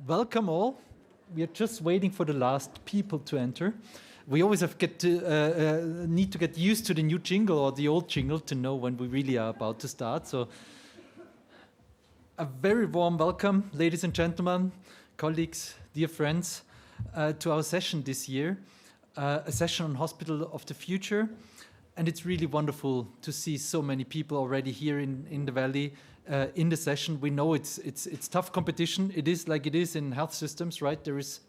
Welcome all. We are just waiting for the last people to enter. We always need to get used to the new jingle or the old jingle to know when we really are about to start. So, a very warm welcome, ladies and gentlemen, colleagues, dear friends, to our session this year, a session on Hospital of the Future. And it's really wonderful to see so many people already here in the Valley in the session. We know it's tough competition. It is like it is in health systems, right? There is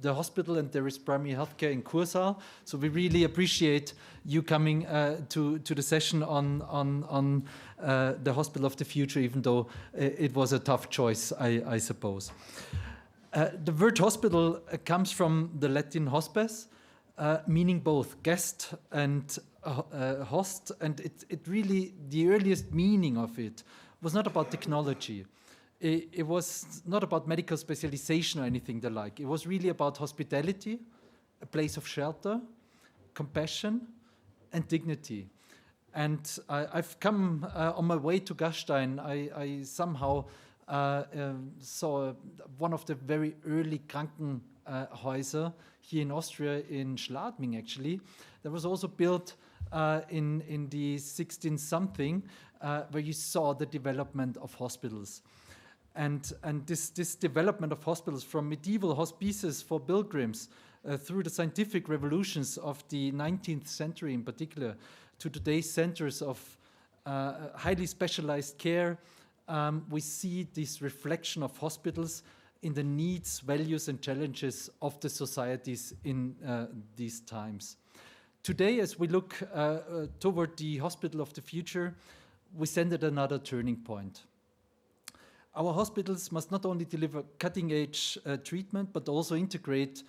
the hospital and there is primary healthcare in Kursaal. So we really appreciate you coming to the session on the Hospital of the Future, even though it was a tough choice, I suppose. The word hospital comes from the Latin hospes, meaning both guest and host, and it really, the earliest meaning of it was not about technology. It was not about medical specialization or anything the like. It was really about hospitality, a place of shelter, compassion, and dignity. And I've come on my way to Gastein. I somehow saw one of the very early Krankenhäuser here in Austria, in Schladming actually, that was also built in the 16-something, where you saw the development of hospitals. And this development of hospitals from medieval hospices for pilgrims through the scientific revolutions of the 19th century in particular to today's centers of highly specialized care, we see this reflection of hospitals in the needs, values, and challenges of the societies in these times. Today, as we look toward the Hospital of the Future, we stand at another turning point. Our hospitals must not only deliver cutting-edge treatment, but also integrate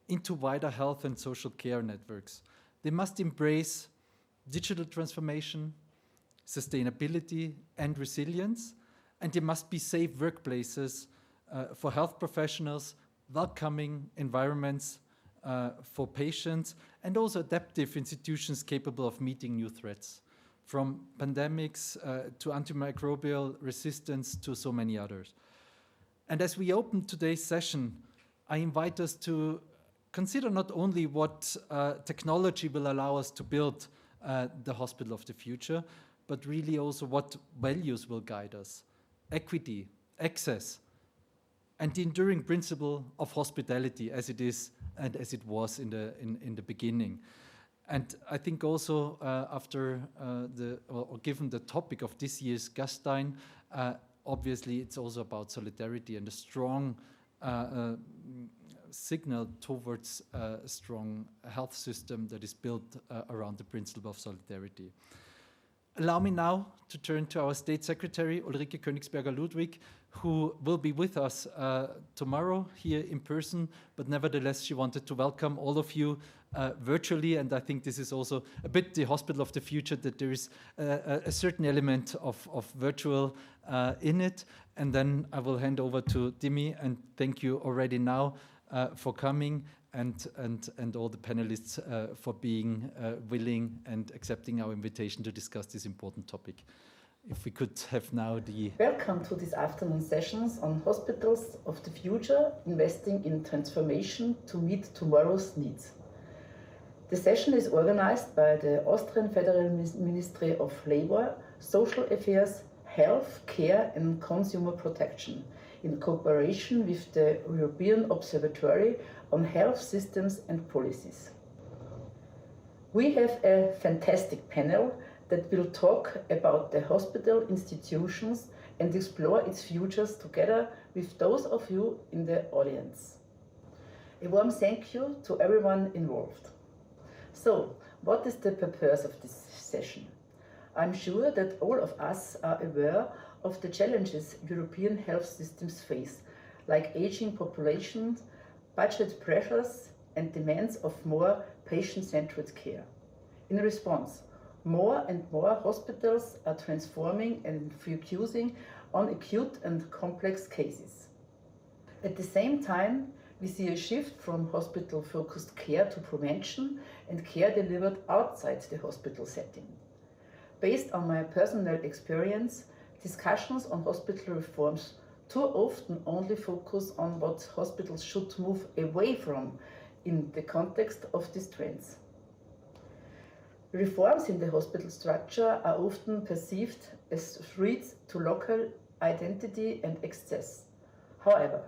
into wider health and social care networks. They must embrace digital transformation, sustainability, and resilience, and they must be safe workplaces for health professionals, welcoming environments for patients, and also adaptive institutions capable of meeting new threats, from pandemics to antimicrobial resistance to so many others. And as we open today's session, I invite us to consider not only what technology will allow us to build the Hospital of the Future, but really also what values will guide us: equity, access, and the enduring principle of hospitality as it is and as it was in the beginning. And I think also after given the topic of this year's Gastein, obviously it's also about solidarity and a strong signal towards a strong health system that is built around the principle of solidarity. Allow me now to turn to our State Secretary, Ulrike Königsberger-Ludwig, who will be with us tomorrow here in person, but nevertheless she wanted to welcome all of you virtually, and I think this is also a bit the Hospital of the Future, that there is a certain element of virtual in it. And then I will hand over to Dimi, and thank you already now for coming, and all the panelists for being willing and accepting our invitation to discuss this important topic. If we could have now the... Welcome to this afternoon sessions on Hospitals of the Future, investing in transformation to meet tomorrow's needs. The session is organized by the Austrian Federal Ministry of Labor, Social Affairs, Health, Care and Consumer Protection, in cooperation with the European Observatory on Health Systems and Policies. We have a fantastic panel that will talk about the hospital institutions and explore its futures together with those of you in the audience. A warm thank you to everyone involved. So, what is the purpose of this session? I'm sure that all of us are aware of the challenges European health systems face, like aging populations, budget pressures, and demands of more patient-centered care. In response, more and more hospitals are transforming and focusing on acute and complex cases. At the same time, we see a shift from hospital-focused care to prevention and care delivered outside the hospital setting. Based on my personal experience, discussions on hospital reforms too often only focus on what hospitals should move away from in the context of these trends. Reforms in the hospital structure are often perceived as threats to local identity and access. However,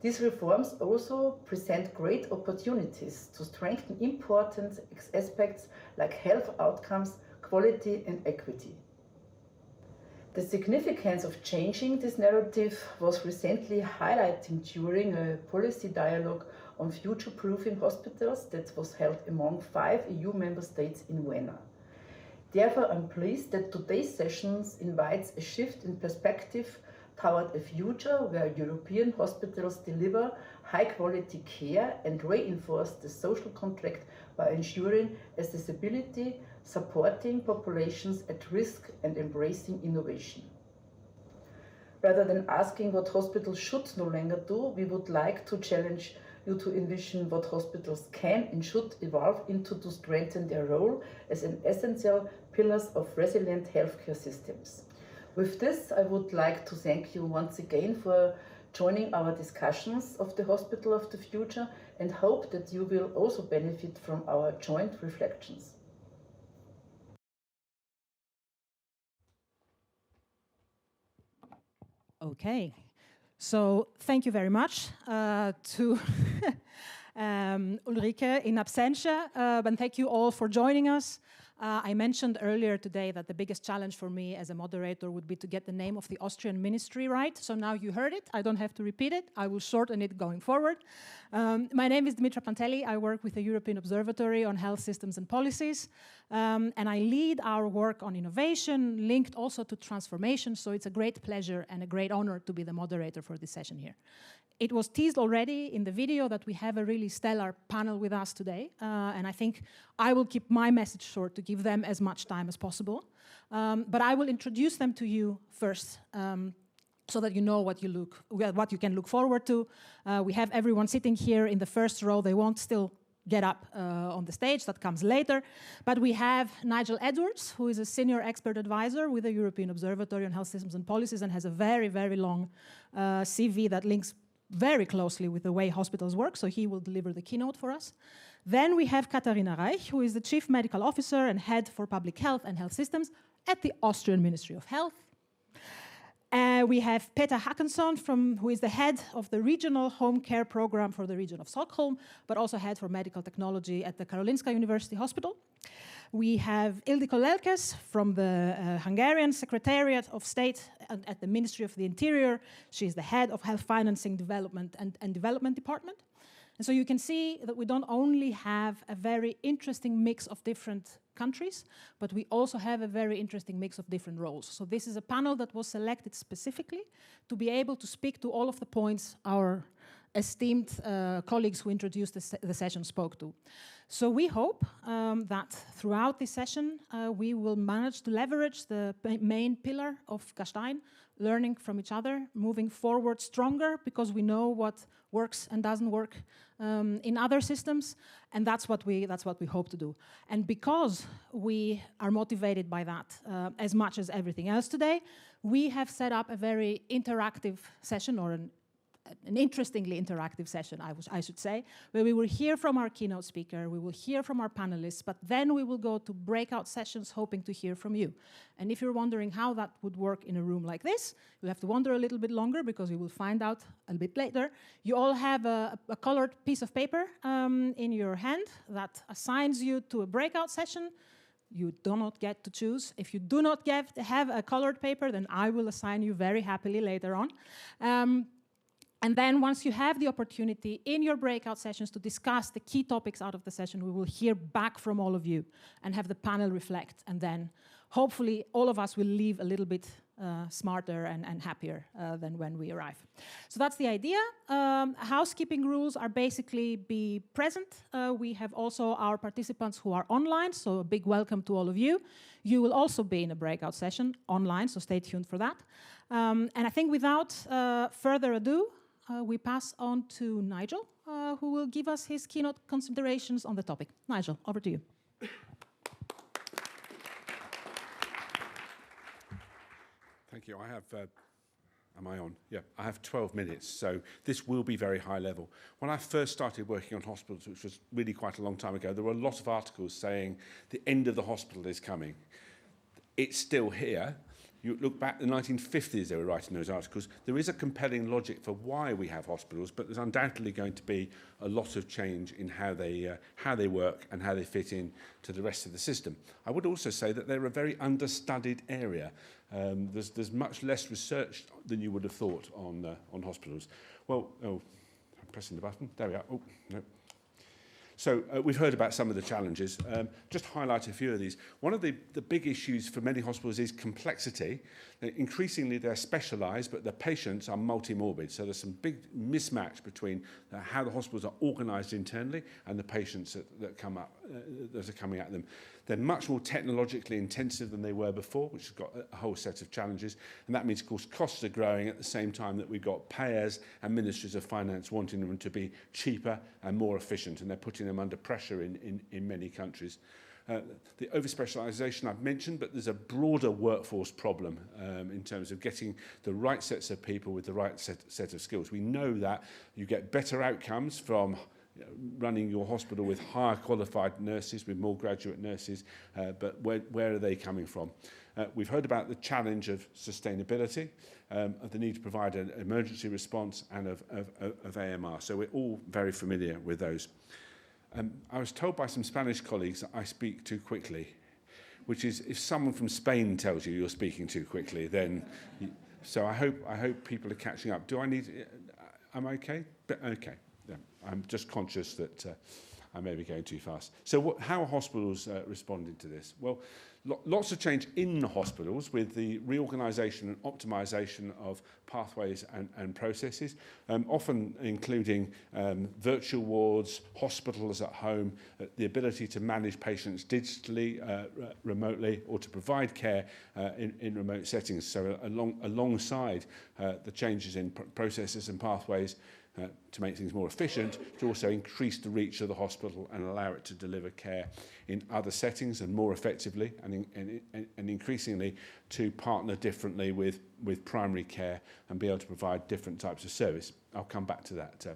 these reforms also present great opportunities to strengthen important aspects like health outcomes, quality and equity. The significance of changing this narrative was recently highlighted during a policy dialogue on future-proofing hospitals that was held among 5 EU member states in Vienna. Therefore, I'm pleased that today's session invites a shift in perspective toward a future where European hospitals deliver high-quality care and reinforce the social contract by ensuring accessibility, supporting populations at risk and embracing innovation. Rather than asking what hospitals should no longer do, we would like to challenge you to envision what hospitals can and should evolve into to strengthen their role as an essential pillars of resilient healthcare systems. With this, I would like to thank you once again for joining our discussions of the Hospital of the Future and hope that you will also benefit from our joint reflections. Okay, so thank you very much to Ulrike in absentia, and thank you all for joining us. I mentioned earlier today that the biggest challenge for me as a moderator would be to get the name of the Austrian ministry right. So now you heard it. I don't have to repeat it. I will shorten it going forward. My name is Dimitra Pantelli. I work with the European Observatory on Health Systems and Policies. And I lead our work on innovation, linked also to transformation. So it's a great pleasure and a great honor to be the moderator for this session here. It was teased already in the video that we have a really stellar panel with us today, and I think I will keep my message short to give them as much time as possible. But I will introduce them to you first, so that you know what you can look forward to. We have everyone sitting here in the first row. They won't still get up on the stage, that comes later. But we have Nigel Edwards, who is a senior expert advisor with the European Observatory on Health Systems and Policies and has a very, very long CV that links very closely with the way hospitals work, so he will deliver the keynote for us. Then we have Katharina Reich, who is the Chief Medical Officer and Head for Public Health and Health Systems at the Austrian Ministry of Health. We have Peter Hackenson, who is the head of the Regional Home Care Program for the region of Stockholm, but also head for medical technology at the Karolinska University Hospital. We have Ildiko Lelkes from the Hungarian Secretariat of State at the Ministry of the Interior. She's the head of Health Financing Development and Development Department. And so you can see that we don't only have a very interesting mix of different countries, but we also have a very interesting mix of different roles. So this is a panel that was selected specifically to be able to speak to all of the points our esteemed colleagues who introduced the session spoke to. So we hope that throughout this session we will manage to leverage the main pillar of Gastein, learning from each other, moving forward stronger because we know what works and doesn't work in other systems, and that's what we hope to do. And because we are motivated by that as much as everything else today, we have set up a very interactive session, or an interestingly interactive session, I should say, where we will hear from our keynote speaker, we will hear from our panelists, but then we will go to breakout sessions hoping to hear from you. And if you're wondering how that would work in a room like this, you'll have to wonder a little bit longer because you will find out a bit later. You all have a colored piece of paper in your hand that assigns you to a breakout session. You do not get to choose. If you do not have a colored paper, then I will assign you very happily later on. And then once you have the opportunity in your breakout sessions to discuss the key topics out of the session, we will hear back from all of you and have the panel reflect. And then hopefully all of us will leave a little bit smarter and happier than when we arrive. So that's the idea. Housekeeping rules are basically be present. We have also our participants who are online, so a big welcome to all of you. You will also be in a breakout session online, so stay tuned for that. And I think without further ado, we pass on to Nigel, who will give us his keynote considerations on the topic. Nigel, over to you. Thank you. Am I on? Yeah, I have 12 minutes, so this will be very high level. When I first started working on hospitals, which was really quite a long time ago, there were a lot of articles saying the end of the hospital is coming. It's still here. You look back in the 1950s, they were writing those articles. There is a compelling logic for why we have hospitals, but there's undoubtedly going to be a lot of change in how they work and how they fit in to the rest of the system. I would also say that they're a very understudied area. There's much less research than you would have thought on hospitals. Well, I'm pressing the button. There we are. Oh, no. So we've heard about some of the challenges. Just highlight a few of these. One of the big issues for many hospitals is complexity. Increasingly, they're specialised, but the patients are multimorbid. So there's some big mismatch between how the hospitals are organised internally and the patients that are coming at them. They're much more technologically intensive than they were before, which has got a whole set of challenges. And that means, of course, costs are growing at the same time that we've got payers and ministries of finance wanting them to be cheaper and more efficient, and they're putting them under pressure in many countries. The over-specialisation I've mentioned, but there's a broader workforce problem in terms of getting the right sets of people with the right set of skills. We know that you get better outcomes from running your hospital with higher qualified nurses, with more graduate nurses, but where are they coming from? We've heard about the challenge of sustainability, of the need to provide an emergency response, and of AMR. So we're all very familiar with those. I was told by some Spanish colleagues that I speak too quickly, which is if someone from Spain tells you you're speaking too quickly, then... So I hope people are catching up. Do I need... Am I okay? Okay. Yeah. I'm just conscious that I may be going too fast. So how are hospitals responding to this? Well, lots of change in the hospitals with the reorganisation and optimisation of pathways and processes, often including virtual wards, hospitals at home, the ability to manage patients digitally, remotely, or to provide care in remote settings. So alongside the changes in processes and pathways, to make things more efficient, to also increase the reach of the hospital and allow it to deliver care in other settings and more effectively, and increasingly to partner differently with primary care and be able to provide different types of service. I'll come back to that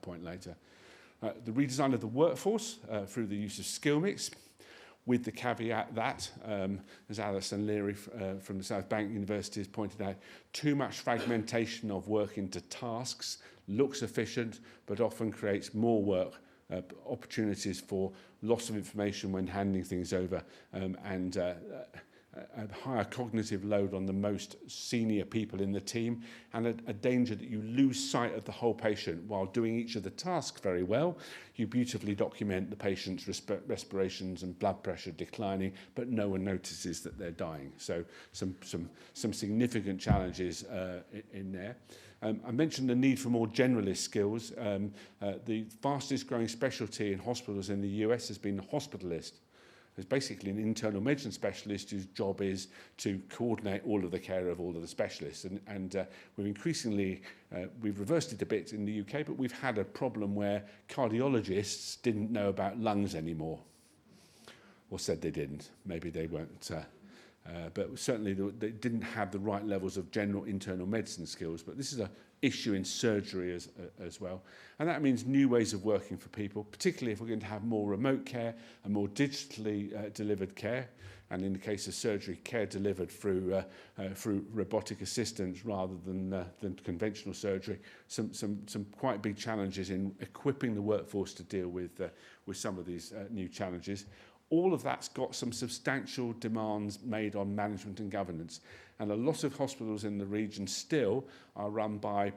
point later. The redesign of the workforce through the use of skill mix, with the caveat that, as Alison Leary from the South Bank University has pointed out, too much fragmentation of work into tasks looks efficient, but often creates more work, opportunities for loss of information when handing things over, and a higher cognitive load on the most senior people in the team, and a danger that you lose sight of the whole patient. While doing each of the tasks very well, you beautifully document the patient's respirations and blood pressure declining, but no one notices that they're dying. So some significant challenges in there. I mentioned the need for more generalist skills. The fastest growing specialty in hospitals in the US has been the hospitalist. There's basically an internal medicine specialist whose job is to coordinate all of the care of all of the specialists. And we've increasingly, we've reversed it a bit in the UK, but we've had a problem where cardiologists didn't know about lungs anymore. Or said they didn't. Maybe they weren't. But certainly they didn't have the right levels of general internal medicine skills. But this is an issue in surgery as well. And that means new ways of working for people, particularly if we're going to have more remote care and more digitally delivered care. And in the case of surgery, care delivered through robotic assistance rather than conventional surgery. Some quite big challenges in equipping the workforce to deal with some of these new challenges. All of that's got some substantial demands made on management and governance. And a lot of hospitals in the region still are run by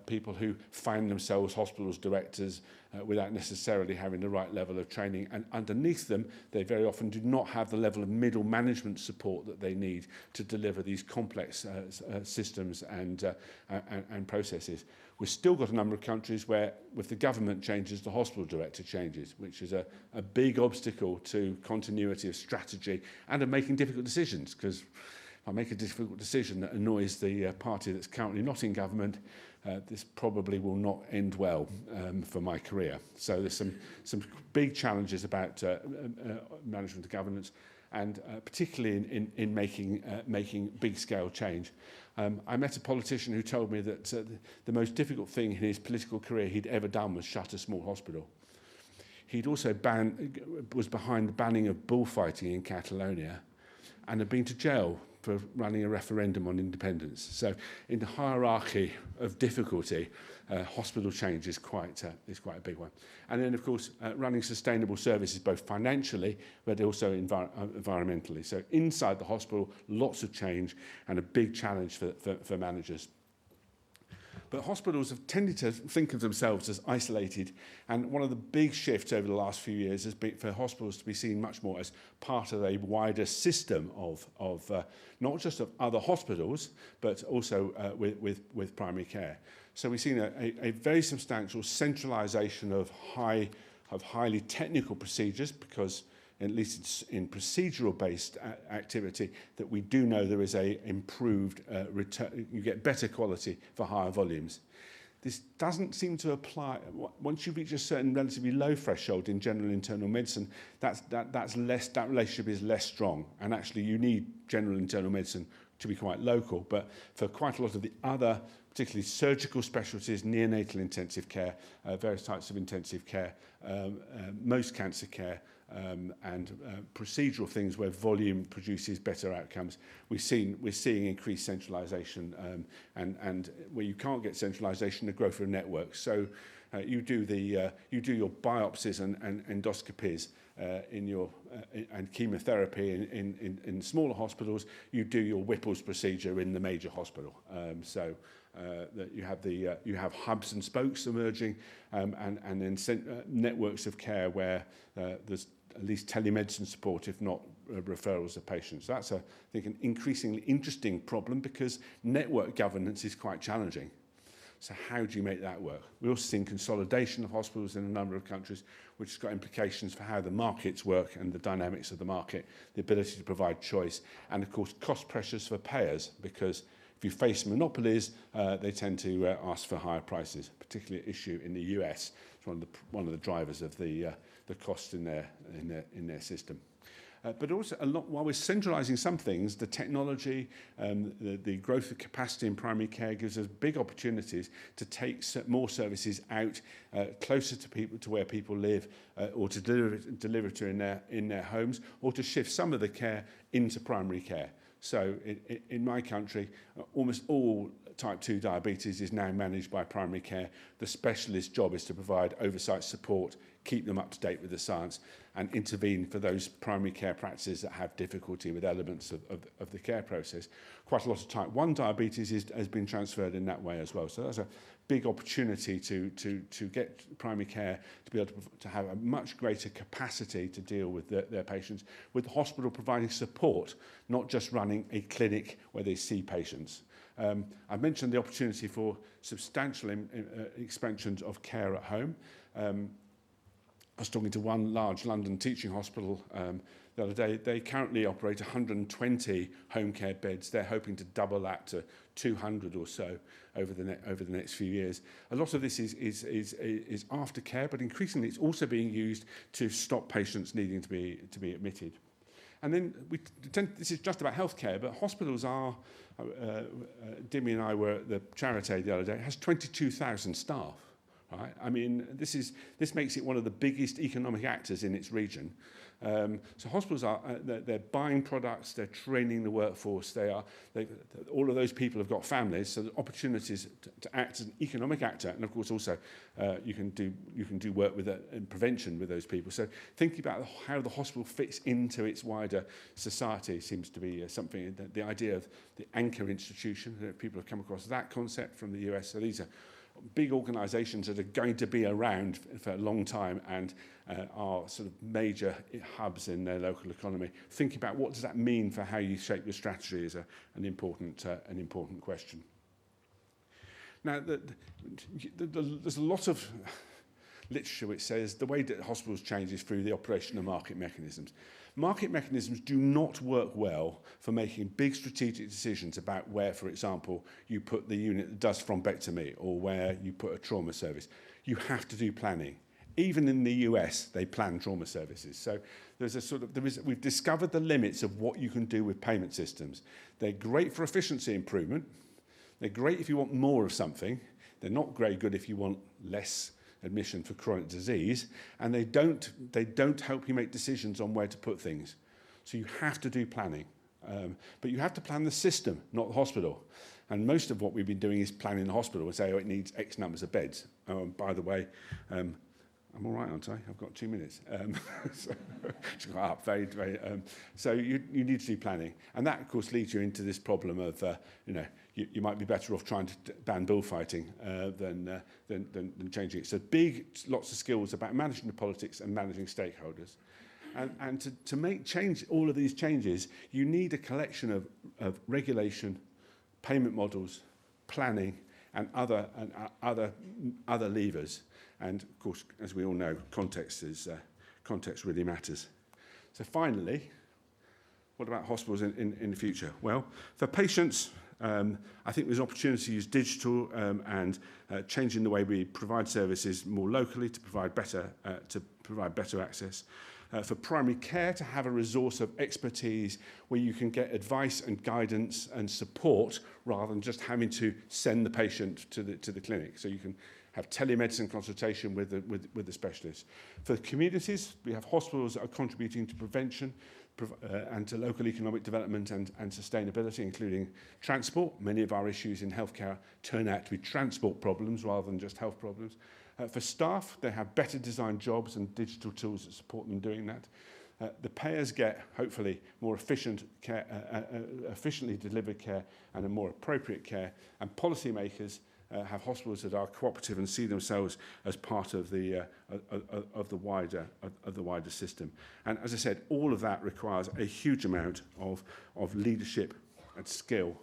people who find themselves hospitals directors without necessarily having the right level of training. And underneath them, they very often do not have the level of middle management support that they need to deliver these complex systems and processes. We've still got a number of countries where, if the government changes, the hospital director changes, which is a big obstacle to continuity of strategy and of making difficult decisions, because if I make a difficult decision that annoys the party that's currently not in government, this probably will not end well for my career. So there's some big challenges about management and governance. and particularly in making big-scale change. I met a politician who told me that the most difficult thing in his political career he'd ever done was shut a small hospital. He'd also was behind the banning of bullfighting in Catalonia and had been to jail for running a referendum on independence. So in the hierarchy of difficulty, hospital change is quite a big one. And then, of course, running sustainable services, both financially, but also environmentally. So inside the hospital, lots of change and a big challenge for managers. But hospitals have tended to think of themselves as isolated, and one of the big shifts over the last few years has been for hospitals to be seen much more as part of a wider system of not just of other hospitals, but also with primary care. So we've seen a very substantial centralisation of highly technical procedures, because at least it's in procedural-based activity, that we do know there is a improved return. You get better quality for higher volumes. This doesn't seem to apply. Once you reach a certain relatively low threshold in general internal medicine, that relationship is less strong. And actually, you need general internal medicine to be quite local. But for quite a lot of the other, particularly surgical specialties, neonatal intensive care, various types of intensive care, most cancer care, and procedural things where volume produces better outcomes. We're seeing increased centralisation, and where you can't get centralisation, the growth of networks. So you do your biopsies and endoscopies and chemotherapy in smaller hospitals. You do your Whipple's procedure in the major hospital. That you have hubs and spokes emerging, and then networks of care where there's at least telemedicine support, if not referrals of patients. That's, I think, an increasingly interesting problem, because network governance is quite challenging. So how do you make that work? We're also seeing consolidation of hospitals in a number of countries, which has got implications for how the markets work and the dynamics of the market, the ability to provide choice, and of course cost pressures for payers, because if you face monopolies, they tend to ask for higher prices, particularly an issue in the US. It's one of the drivers of the cost in their system. But also, while we're centralising some things, the technology, the growth of capacity in primary care gives us big opportunities to take more services out closer to people, to where people live, or to deliver to in their homes, or to shift some of the care into primary care. So in my country, almost all type 2 diabetes is now managed by primary care. The specialist job is to provide oversight support, keep them up to date with the science, and intervene for those primary care practices that have difficulty with elements of the care process. Quite a lot of type 1 diabetes has been transferred in that way as well. So that's a big opportunity to get primary care to be able to have a much greater capacity to deal with their patients, with the hospital providing support, not just running a clinic where they see patients. I mentioned the opportunity for substantial expansions of care at home. I was talking to one large London teaching hospital the other day. They currently operate 120 home care beds. They're hoping to double that to 200 or so over the next few years. A lot of this is aftercare, but increasingly it's also being used to stop patients needing to be admitted. And then this is just about healthcare, but hospitals are. Dimi and I were at the Charité the other day. It has 22,000 staff. Right? I mean, this makes it one of the biggest economic actors in its region. So hospitals they're buying products, they're training the workforce. All of those people have got families, so the opportunities to act as an economic actor, and of course also you can do work with in prevention with those people. So thinking about how the hospital fits into its wider society seems to be something. The idea of the anchor institution, people have come across that concept from the US. So these are big organisations that are going to be around for a long time and are sort of major hubs in their local economy. Thinking about what does that mean for how you shape your strategy is an important question. Now, there's a lot of literature which says the way that hospitals change is through the operation of market mechanisms. Market mechanisms do not work well for making big strategic decisions about where, for example, you put the unit that does thrombectomy or where you put a trauma service. You have to do planning. Even in the US, they plan trauma services. So we've discovered the limits of what you can do with payment systems. They're great for efficiency improvement. They're great if you want more of something. They're not very good if you want less admission for chronic disease. And they don't help you make decisions on where to put things. So you have to do planning. But you have to plan the system, not the hospital. And most of what we've been doing is planning the hospital and say, oh, it needs X numbers of beds. By the way, I'm all right, aren't I? I've got 2 minutes. So you need to do planning. And that, of course, leads you into this problem of, you might be better off trying to ban bullfighting than changing it. So lots of skills about managing the politics and managing stakeholders. And to make all of these changes, you need a collection of regulation, payment models, planning, and other levers. And of course, as we all know, context really matters. So finally, what about hospitals in the future? Well, for patients, I think there's an opportunity to use digital and changing the way we provide services more locally to provide better access. For primary care, to have a resource of expertise where you can get advice and guidance and support rather than just having to send the patient to the clinic. So you can have telemedicine consultation with the specialist. For the communities, we have hospitals that are contributing to prevention and to local economic development and sustainability, including transport. Many of our issues in healthcare turn out to be transport problems rather than just health problems. For staff, they have better designed jobs and digital tools that support them doing that. The payers get, hopefully, more efficient care, efficiently delivered care and a more appropriate care. And policymakers have hospitals that are cooperative and see themselves as part of the wider system. And as I said, all of that requires a huge amount of leadership and skill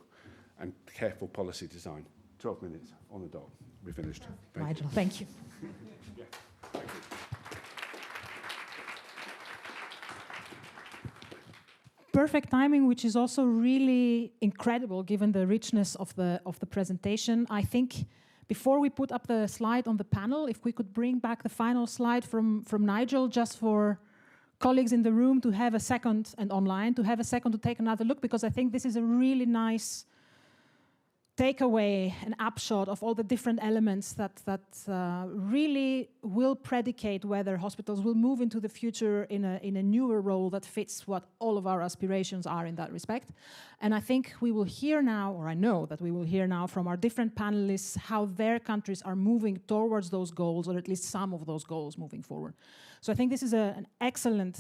and careful policy design. 12 minutes on the dot. We're finished. Nigel, thank you. Yeah, thank you. Perfect timing, which is also really incredible given the richness of the presentation. I think before we put up the slide on the panel, if we could bring back the final slide from Nigel, just for colleagues in the room to have a second, and online, to have a second to take another look, because I think this is a really nice takeaway, an upshot of all the different elements that really will predicate whether hospitals will move into the future in a newer role that fits what all of our aspirations are in that respect. And I think we will hear now, or I know that we will hear now from our different panelists how their countries are moving towards those goals, or at least some of those goals moving forward. So I think this is an excellent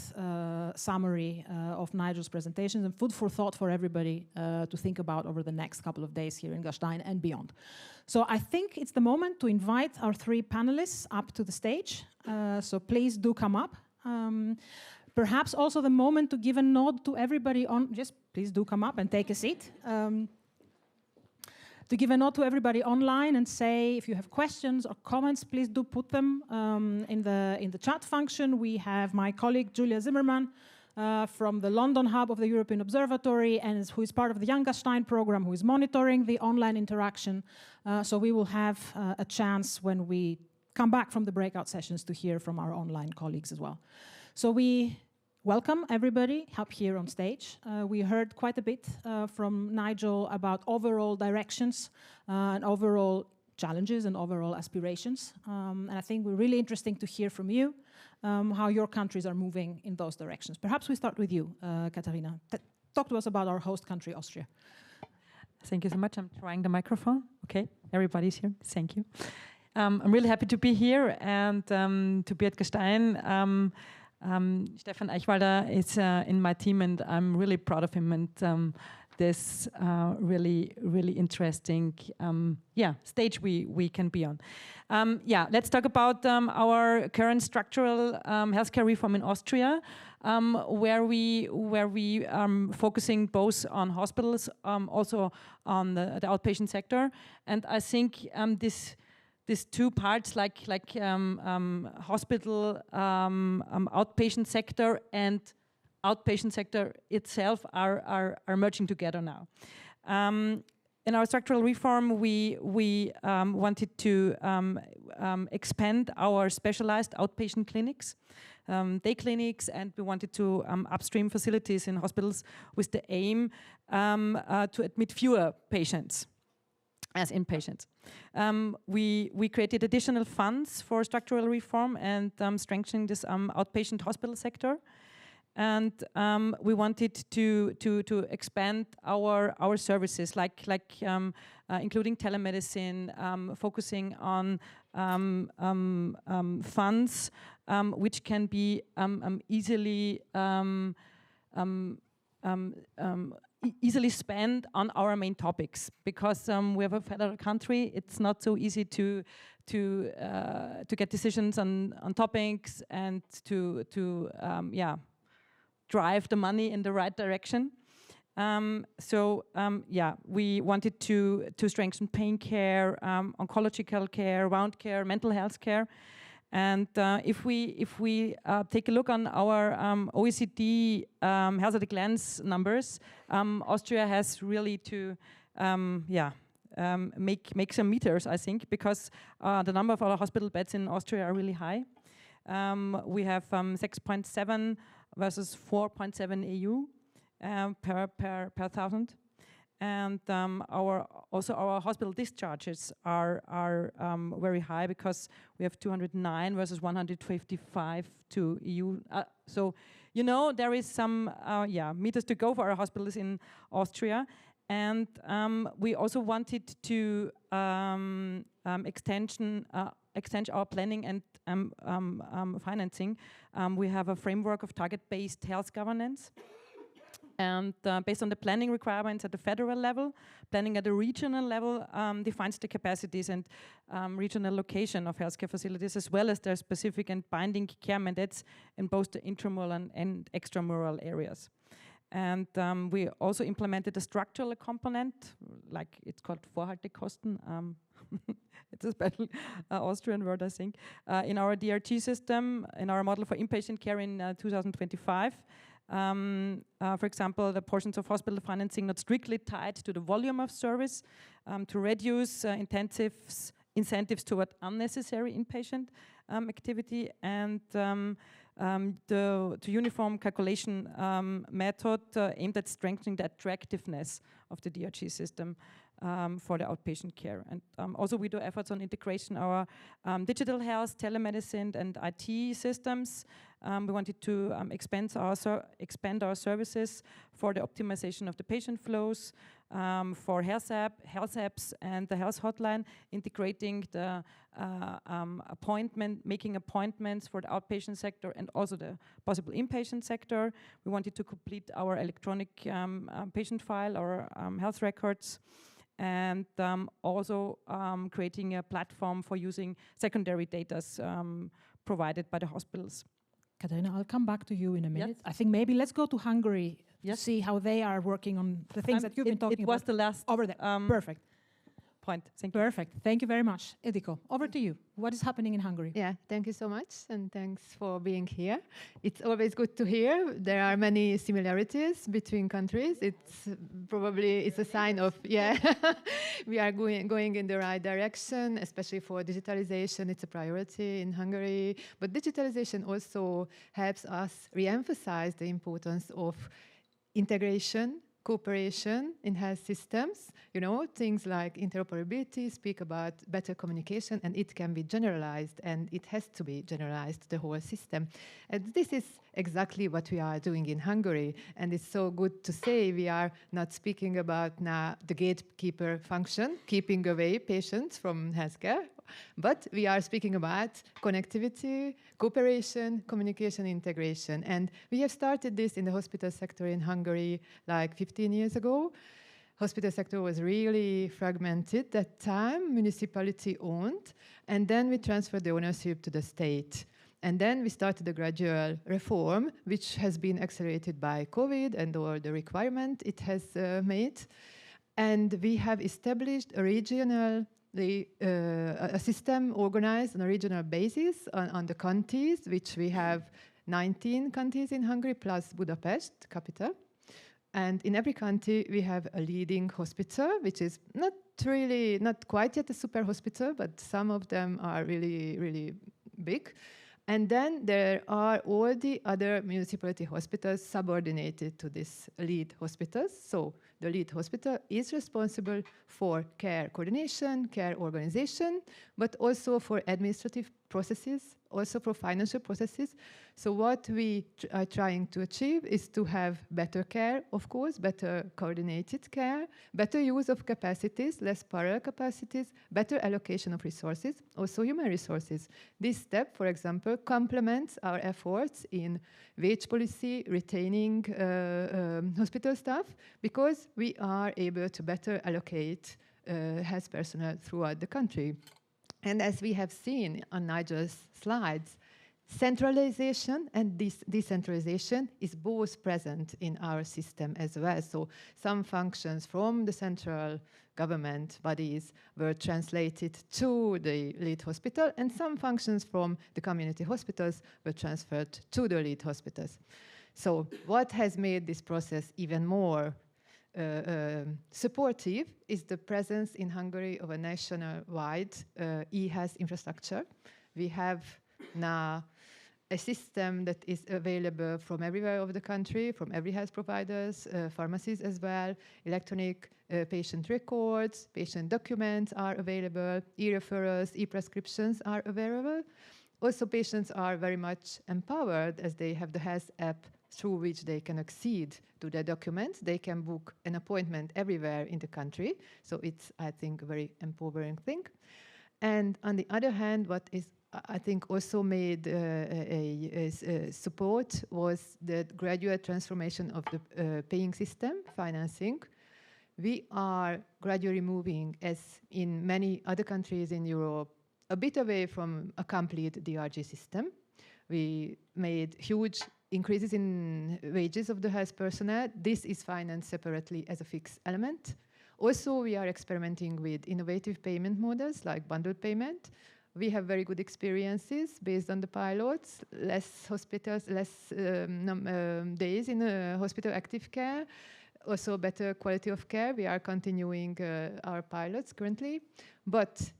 summary of Nigel's presentations and food for thought for everybody to think about over the next couple of days here in Gastein and beyond. So I think it's the moment to invite our three panelists up to the stage. So please do come up. Perhaps also the moment to give a nod to everybody on, just please do come up and take a seat. To give a nod to everybody online and say, if you have questions or comments, please do put them in the chat function. We have my colleague Julia Zimmerman from the London hub of the European Observatory, and who is part of the Young Gastein program, who is monitoring the online interaction. So we will have a chance when we come back from the breakout sessions to hear from our online colleagues as well. So we welcome everybody up here on stage. We heard quite a bit from Nigel about overall directions and overall challenges and overall aspirations. And I think we're really interesting to hear from you how your countries are moving in those directions. Perhaps we start with you, Katharina. Talk to us about our host country, Austria. Thank you so much. I'm trying the microphone. Okay, everybody's here. Thank you. I'm really happy to be here and to be at Gastein. Stefan Eichwalder is in my team, and I'm really proud of him and this really interesting stage we can be on. Let's talk about our current structural healthcare reform in Austria, where we are focusing both on hospitals, also on the outpatient sector, and I think these two parts, like hospital, outpatient sector, and outpatient sector itself are merging together now. And in our structural reform, we wanted to expand our specialized outpatient clinics, day clinics, and we wanted to upstream facilities in hospitals with the aim to admit fewer patients as inpatients. We created additional funds for structural reform and strengthening this outpatient hospital sector. And we wanted to expand our services, including telemedicine, focusing on funds which can be easily spent on our main topics, because we have a federal country. It's not so easy to get decisions on topics and to drive the money in the right direction. We wanted to strengthen pain care, oncological care, wound care, mental health care. And if we take a look on our OECD health at a glance numbers, Austria has really to make some meters, I think, because the number of our hospital beds in Austria are really high. We have 6.7 versus 4.7 EU per thousand, and our hospital discharges are very high, because we have 209 versus 155 to EU. So there is some meters to go for our hospitals in Austria, and we also wanted to extend our planning and financing. We have a framework of target-based health governance. And based on the planning requirements at the federal level, planning at the regional level defines the capacities and regional location of healthcare facilities, as well as their specific and binding care mandates in both the intramural and extramural areas. And we also implemented a structural component, like it's called Vorhaltekosten. It's a special Austrian word, I think, in our DRG system, in our model for inpatient care in 2025. For example, the portions of hospital financing not strictly tied to the volume of service, to reduce incentives toward unnecessary inpatient activity, and to uniform calculation method aimed at strengthening the attractiveness of the DRG system for the outpatient care. And also we do efforts on integration our digital health, telemedicine, and IT systems. We wanted to expand our services for the optimization of the patient flows, for health apps, and the health hotline, integrating the making appointments for the outpatient sector and also the possible inpatient sector. We wanted to complete our electronic patient file, our health records, and also creating a platform for using secondary data provided by the hospitals. Katharina, I'll come back to you in a minute. Yes. I think maybe let's go to Hungary to see how they are working on the things that you've been talking about. It was the last over there. Perfect. Point. Thank you. Perfect. Thank you very much. Ildiko, over to you. What is happening in Hungary? Yeah, thank you so much, and thanks for being here. It's always good to hear. There are many similarities between countries. It's a sign of, we are going in the right direction, especially for digitalization. It's a priority in Hungary. But digitalization also helps us re-emphasize the importance of integration, cooperation in health systems. Things like interoperability speak about better communication, and it can be generalized, and it has to be generalized to the whole system. And this is exactly what we are doing in Hungary. And it's so good to say we are not speaking about now the gatekeeper function, keeping away patients from healthcare, but we are speaking about connectivity, cooperation, communication, integration. And we have started this in the hospital sector in Hungary like 15 years ago. Hospital sector was really fragmented that time, municipality owned, and then we transferred the ownership to the state. And then we started a gradual reform, which has been accelerated by COVID and all the requirement it has made. And we have established a regional a system organized on a regional basis on the counties, which we have 19 counties in Hungary, plus Budapest, capital. And in every country, we have a leading hospital, which is not quite yet a super hospital, but some of them are really, really big. And then there are all the other municipality hospitals subordinated to this lead hospitals. So the lead hospital is responsible for care coordination, care organization, but also for administrative processes, also for financial processes. So what we are trying to achieve is to have better care, of course, better coordinated care, better use of capacities, less parallel capacities, better allocation of resources, also human resources. This step, for example, complements our efforts in wage policy, retaining hospital staff, because we are able to better allocate health personnel throughout the country. And as we have seen on Nigel's slides, centralization and decentralization is both present in our system as well. So some functions from the central government bodies were translated to the lead hospital, and some functions from the community hospitals were transferred to the lead hospitals. So what has made this process even more supportive is the presence in Hungary of a national-wide e-health infrastructure. We have now a system that is available from everywhere over the country, from every health providers, pharmacies as well. Electronic patient records, patient documents are available, e-referrals, e-prescriptions are available. Also, patients are very much empowered as they have the health app through which they can accede to their documents. They can book an appointment everywhere in the country. So it's, I think, a very empowering thing. And on the other hand, what is, I think, also made a support was the gradual transformation of the paying system, financing. We are gradually moving, as in many other countries in Europe, a bit away from a complete DRG system. We made huge increases in wages of the health personnel. This is financed separately as a fixed element. Also, we are experimenting with innovative payment models like bundled payment. We have very good experiences based on the pilots, less hospitals, less days in hospital active care, also better quality of care. We are continuing our pilots currently. But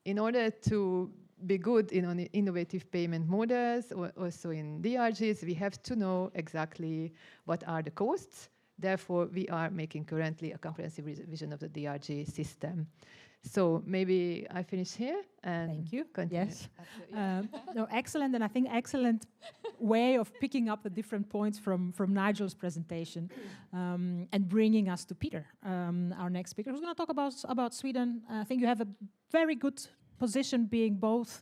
in order to be good in innovative payment models, or also in DRGs, we have to know exactly what are the costs. Therefore, we are making currently a comprehensive revision of the DRG system. So maybe I finish here and thank you. Continue. Yes. No, excellent, and I think excellent way of picking up the different points from Nigel's presentation and bringing us to Peter, our next speaker, who's going to talk about Sweden. I think you have a very good position being both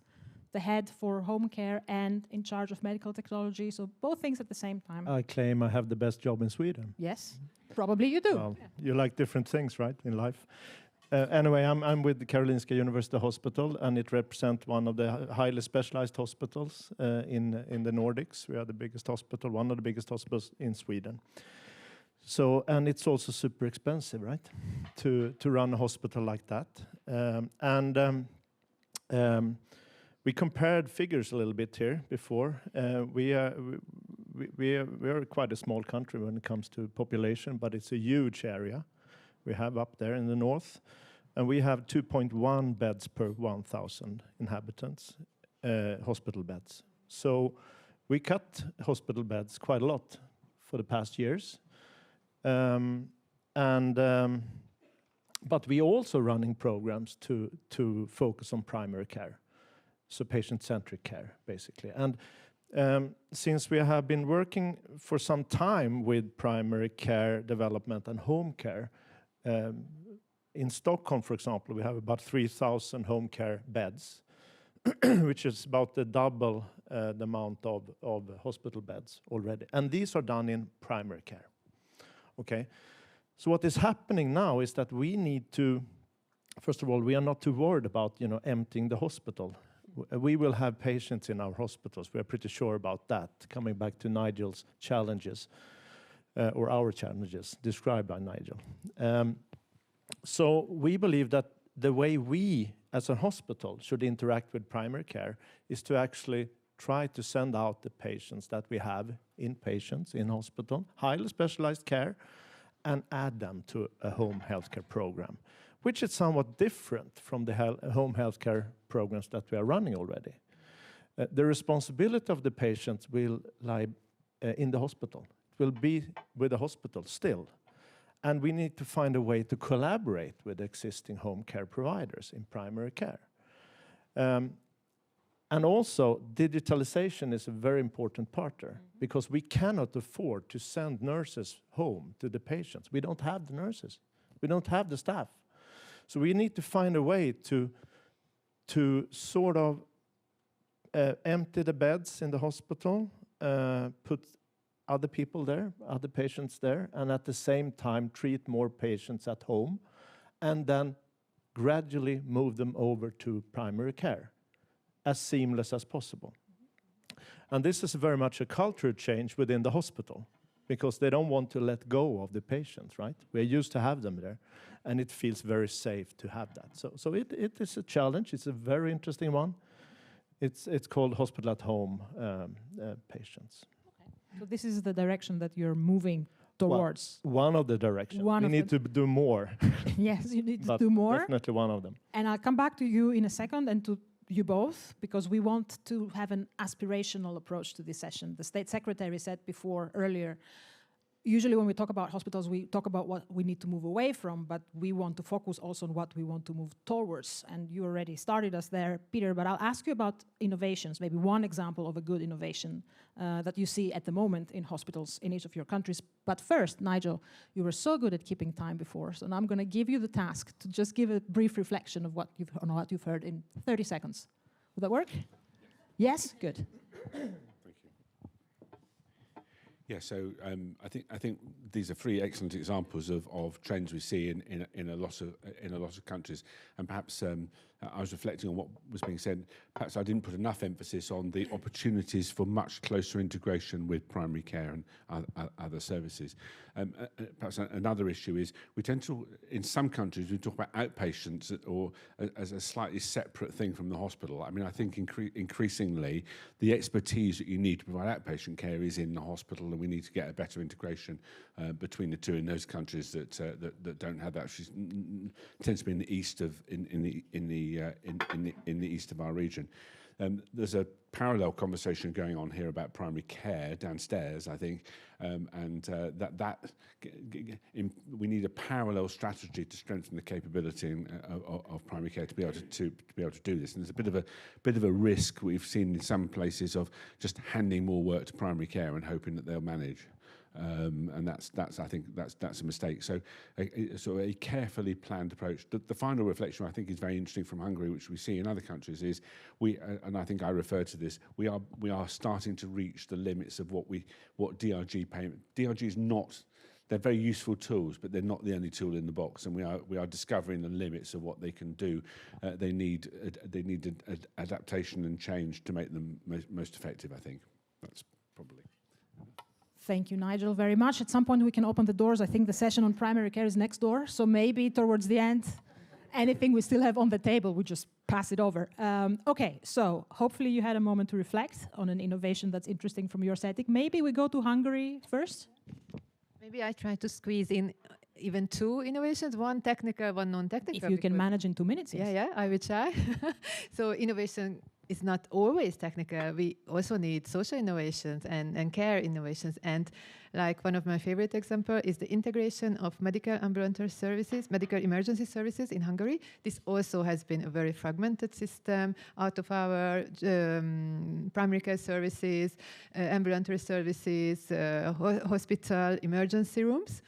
the head for home care and in charge of medical technology, so both things at the same time. I claim I have the best job in Sweden. Yes, probably you do. Well, you like different things, right, in life? Anyway, I'm with the Karolinska University Hospital, and it represents one of the highly specialized hospitals in the Nordics. We are the biggest hospital, one of the biggest hospitals in Sweden. So, and it's also super expensive, right, to run a hospital like that. We compared figures a little bit here before. We are quite a small country when it comes to population, but it's a huge area we have up there in the north. And we have 2.1 beds per 1,000 inhabitants, hospital beds. So we cut hospital beds quite a lot for the past years. But we also running programs to focus on primary care. So patient-centric care, basically. And since we have been working for some time with primary care development and home care, in Stockholm, for example, we have about 3,000 home care beds, which is about the double the amount of hospital beds already. And these are done in primary care. Okay? So what is happening now is that we need to, first of all, we are not too worried about, emptying the hospital. We will have patients in our hospitals. We are pretty sure about that, coming back to Nigel's challenges, or our challenges described by Nigel. So we believe that the way we, as a hospital, should interact with primary care is to actually try to send out the patients that we have inpatients in hospital, highly specialized care, and add them to a home healthcare program, which is somewhat different from the home healthcare programs that we are running already. The responsibility of the patients will lie in the hospital. It will be with the hospital still. And we need to find a way to collaborate with existing home care providers in primary care. And also, digitalization is a very important part there, because we cannot afford to send nurses home to the patients. We don't have the nurses. We don't have the staff. So we need to find a way to sort of empty the beds in the hospital, put other people there, other patients there, and at the same time treat more patients at home, and then gradually move them over to primary care as seamless as possible. And this is very much a culture change within the hospital, because they don't want to let go of the patients, right? We're used to have them there, and it feels very safe to have that. So it is a challenge. It's a very interesting one. It's called hospital at home patients. So this is the direction that you're moving towards. Well, one of the directions. We need to do more. Yes, you need to do more. Definitely one of them. And I'll come back to you in a second, and to you both, because we want to have an aspirational approach to this session. The State Secretary said earlier, usually when we talk about hospitals, we talk about what we need to move away from, but we want to focus also on what we want to move towards. And you already started us there, Peter, but I'll ask you about innovations, maybe one example of a good innovation that you see at the moment in hospitals in each of your countries. But first, Nigel, you were so good at keeping time before, so now I'm going to give you the task to just give a brief reflection of what you've heard in 30 seconds. Would that work? Yes? Good. Yeah, so I think these are three excellent examples of trends we see in a lot of countries, and perhaps I was reflecting on what was being said. Perhaps I didn't put enough emphasis on the opportunities for much closer integration with primary care and other services. Perhaps another issue is we tend to, in some countries, we talk about outpatients or as a slightly separate thing from the hospital. I mean, I think increasingly the expertise that you need to provide outpatient care is in the hospital, and we need to get a better integration between the two in those countries that don't have that. Which tends to be in the east of in the east of our region. There's a parallel conversation going on here about primary care downstairs, I think, we need a parallel strategy to strengthen the capability of primary care to be able to do this. And there's a bit of a risk we've seen in some places of just handing more work to primary care and hoping that they'll manage. And that's I think that's a mistake. So a carefully planned approach. The final reflection I think is very interesting from Hungary, which we see in other countries, is and I think I referred to this. We are starting to reach the limits of what DRG payment. DRG is not. They're very useful tools, but they're not the only tool in the box, and we are discovering the limits of what they can do. They need adaptation and change to make them most effective. I think that's probably. Thank you, Nigel, very much. At some point, we can open the doors. I think the session on primary care is next door, so maybe towards the end, anything we still have on the table, we just pass it over. Okay, so hopefully you had a moment to reflect on an innovation that's interesting from your setting. Maybe we go to Hungary first. Maybe I try to squeeze in even two innovations, one technical, one non-technical. If you can manage in 2 minutes. Yes. Yeah, I will try. So innovation is not always technical. We also need social innovations and care innovations. And like one of my favorite examples is the integration of medical ambulatory services, medical emergency services in Hungary. This also has been a very fragmented system out of our primary care services, ambulatory services, hospital emergency rooms.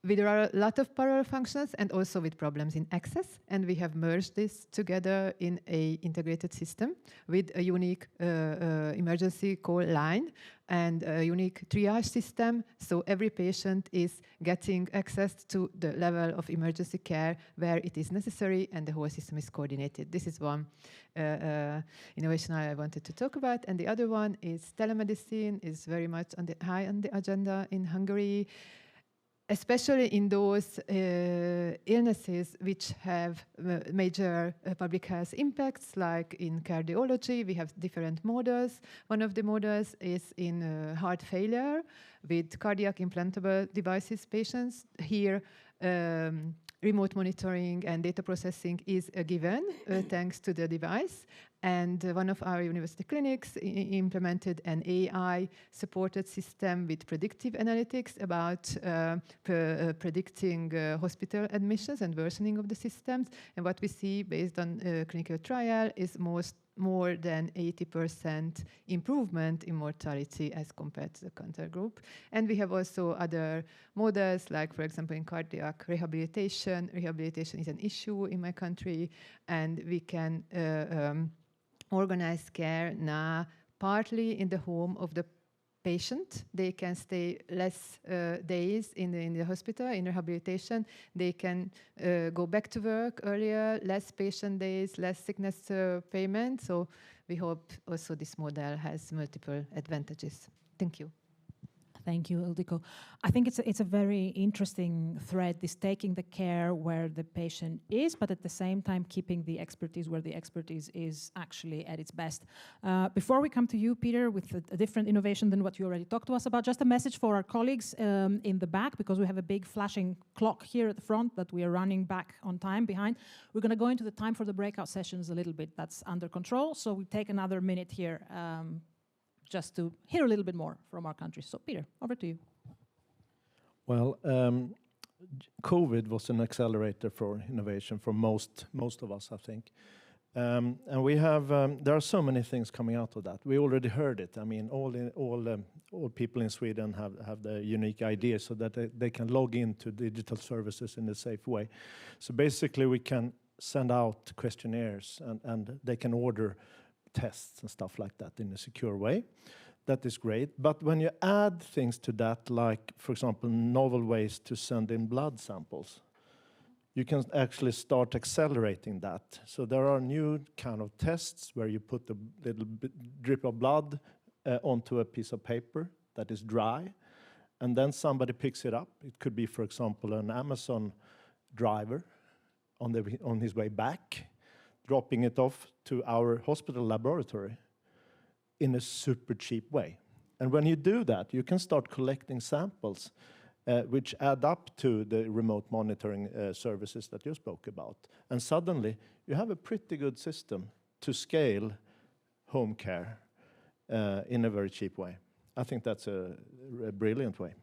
There are a lot of parallel functions and also with problems in access, and we have merged this together in an integrated system with a unique emergency call line and a unique triage system, so every patient is getting access to the level of emergency care where it is necessary, and the whole system is coordinated. This is one innovation I wanted to talk about, and the other one is telemedicine, is very much high on the agenda in Hungary. especially in those illnesses which have major public health impacts, like in cardiology, we have different models. One of the models is in heart failure with cardiac implantable devices patients. Here, remote monitoring and data processing is a given thanks to the device. And one of our university clinics implemented an AI-supported system with predictive analytics about predicting hospital admissions and worsening of the systems. And what we see based on clinical trial is more than 80% improvement in mortality as compared to the control group. And we have also other models, like, for example, in cardiac rehabilitation. Rehabilitation is an issue in my country, and we can organize care now partly in the home of the patient. They can stay less days in the hospital, in rehabilitation. They can go back to work earlier, less patient days, less sickness payment. So we hope also this model has multiple advantages. Thank you. Thank you, Ildiko. I think it's a very interesting thread, this taking the care where the patient is, but at the same time keeping the expertise where the expertise is actually at its best. Before we come to you, Peter, with a different innovation than what you already talked to us about, just a message for our colleagues in the back, because we have a big flashing clock here at the front that we are running back on time behind. We're going to go into the time for the breakout sessions a little bit. That's under control, so we take another minute here just to hear a little bit more from our country. So, Peter, over to you. Well, COVID was an accelerator for innovation for most of us, I think. And we have there are so many things coming out of that. We already heard it. I mean, all people in Sweden have the unique ideas so that they can log into digital services in a safe way. So basically, we can send out questionnaires and they can order tests and stuff like that in a secure way. That is great. But when you add things to that, like, for example, novel ways to send in blood samples, you can actually start accelerating that. So there are new kind of tests where you put a little drip of blood onto a piece of paper that is dry, and then somebody picks it up. It could be, for example, an Amazon driver on his way back, dropping it off to our hospital laboratory in a super cheap way. And when you do that, you can start collecting samples which add up to the remote monitoring services that you spoke about. And suddenly, you have a pretty good system to scale home care in a very cheap way. I think that's a brilliant way.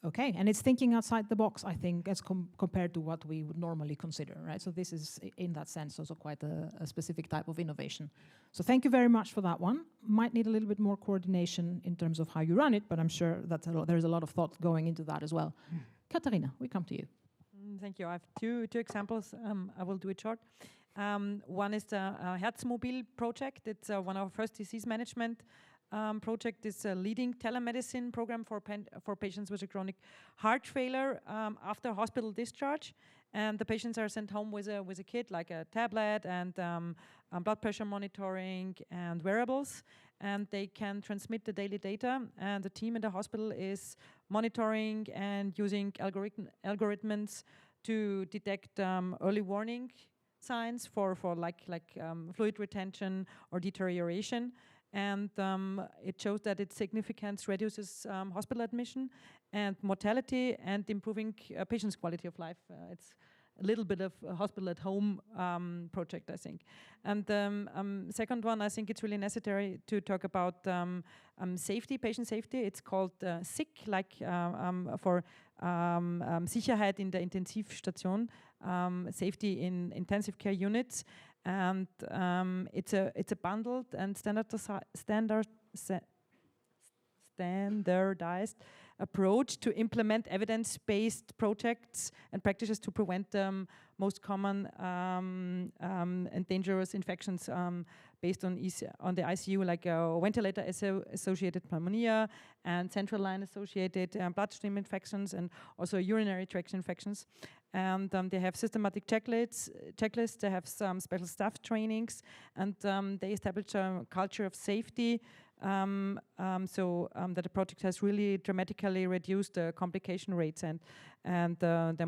Okay, and it's thinking outside the box, I think, as compared to what we would normally consider, right? So this is, in that sense, also quite a specific type of innovation. So thank you very much for that one. Might need a little bit more coordination in terms of how you run it, but I'm sure that there's a lot of thought going into that as well. Katharina, we come to you. Thank you. I have two examples. I will do it short. One is the Herzmobil project. It's one of our first disease management project. Is a leading telemedicine program for patients with a chronic heart failure after hospital discharge, and the patients are sent home with a kit like a tablet and blood pressure monitoring and wearables, and they can transmit the daily data. And the team in the hospital is monitoring and using algorithms to detect early warning signs for fluid retention or deterioration. And it shows that it significantly reduces hospital admission and mortality and improving patients' quality of life. It's a little bit of a hospital at home project, I think. And second one, I think it's really necessary to talk about safety, patient safety. It's called SICK, like for Sicherheit in der Intensivstation, safety in intensive care units. And it's a bundled and standardized approach to implement evidence-based projects and practices to prevent most common and dangerous infections based on the ICU, like ventilator-associated pneumonia and central line-associated bloodstream infections and also urinary tract infections. And they have systematic checklists, they have some special staff trainings, and they establish a culture of safety That the project has really dramatically reduced the complication rates and the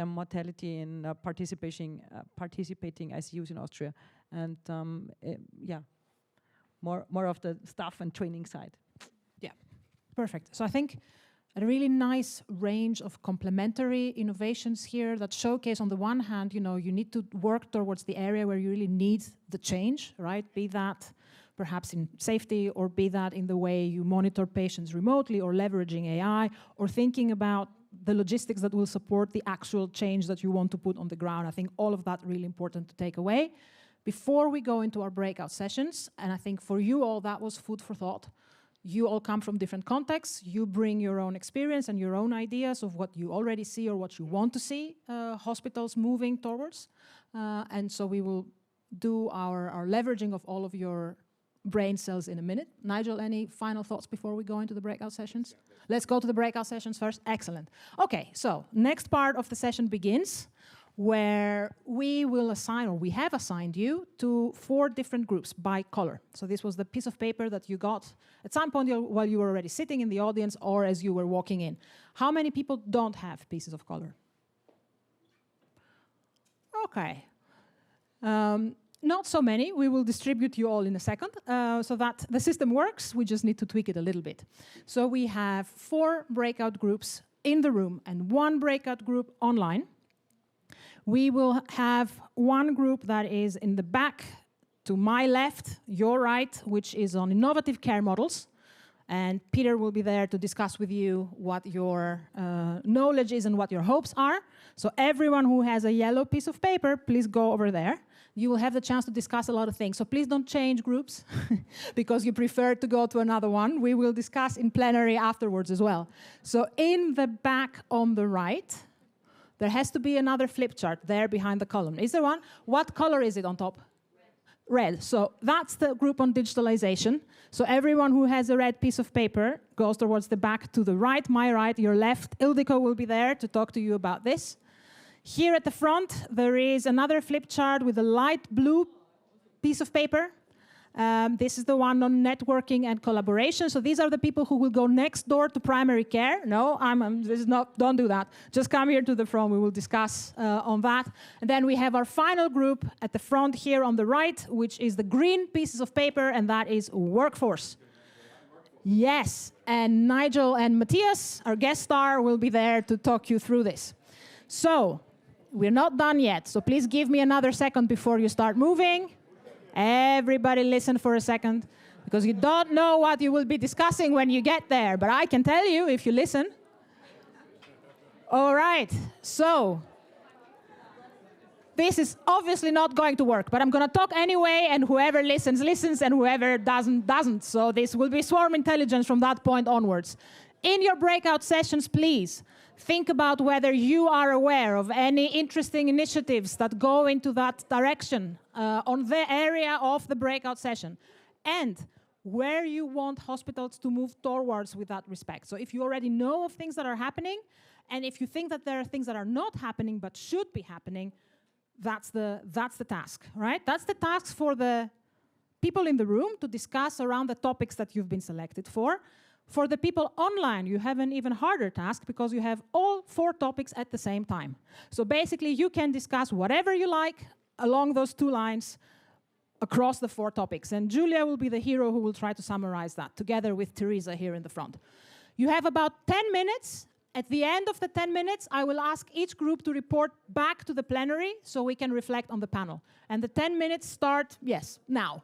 mortality in participating ICUs in Austria, and more of the staff and training side. Yeah, perfect. So I think a really nice range of complementary innovations here that showcase, on the one hand, you need to work towards the area where you really need the change, right? Be that perhaps in safety, or be that in the way you monitor patients remotely, or leveraging AI, or thinking about the logistics that will support the actual change that you want to put on the ground. I think all of that really important to take away. Before we go into our breakout sessions, and I think for you all that was food for thought. You all come from different contexts. You bring your own experience and your own ideas of what you already see or what you want to see hospitals moving towards. And so we will do our leveraging of all of your brain cells in a minute. Nigel, any final thoughts before we go into the breakout sessions? Let's go to the breakout sessions first. Excellent. Okay, so next part of the session begins, where we will assign, or we have assigned you to 4 different groups by color. So this was the piece of paper that you got at some point while you were already sitting in the audience or as you were walking in. How many people don't have pieces of color? Okay. Not so many. We will distribute you all in a second so that the system works. We just need to tweak it a little bit. So we have 4 breakout groups in the room and 1 breakout group online. We will have 1 group that is in the back to my left, your right, which is on innovative care models. And Peter will be there to discuss with you what your knowledge is and what your hopes are. So everyone who has a yellow piece of paper, please go over there. You will have the chance to discuss a lot of things. So please don't change groups because you prefer to go to another one. We will discuss in plenary afterwards as well. So in the back on the right, there has to be another flip chart there behind the column. Is there one? What color is it on top? Red. So that's the group on digitalization. So everyone who has a red piece of paper goes towards the back to the right, my right, your left. Ildiko will be there to talk to you about this. Here at the front, there is another flip chart with a light blue piece of paper. This is the one on networking and collaboration. So these are the people who will go next door to primary care. No, this is not, don't do that. Just come here to the front. We will discuss on that. And then we have our final group at the front here on the right, which is the green pieces of paper, and that is workforce. Yes, and Nigel and Matthias, our guest star, will be there to talk you through this. So we're not done yet. So please give me another second before you start moving. Everybody listen for a second, because you don't know what you will be discussing when you get there, but I can tell you if you listen. All right, so this is obviously not going to work, but I'm going to talk anyway, and whoever listens, listens, and whoever doesn't, doesn't. So this will be swarm intelligence from that point onwards. In your breakout sessions, please, think about whether you are aware of any interesting initiatives that go into that direction on the area of the breakout session, and where you want hospitals to move towards with that respect. So if you already know of things that are happening, and if you think that there are things that are not happening but should be happening, that's the task, right? That's the task for the people in the room to discuss around the topics that you've been selected for. For the people online, you have an even harder task because you have all 4 topics at the same time. So basically, you can discuss whatever you like along those 2 lines across the 4 topics. And Julia will be the hero who will try to summarize that, together with Teresa here in the front. You have about 10 minutes. At the end of the 10 minutes, I will ask each group to report back to the plenary so we can reflect on the panel. And the 10 minutes start, yes, now.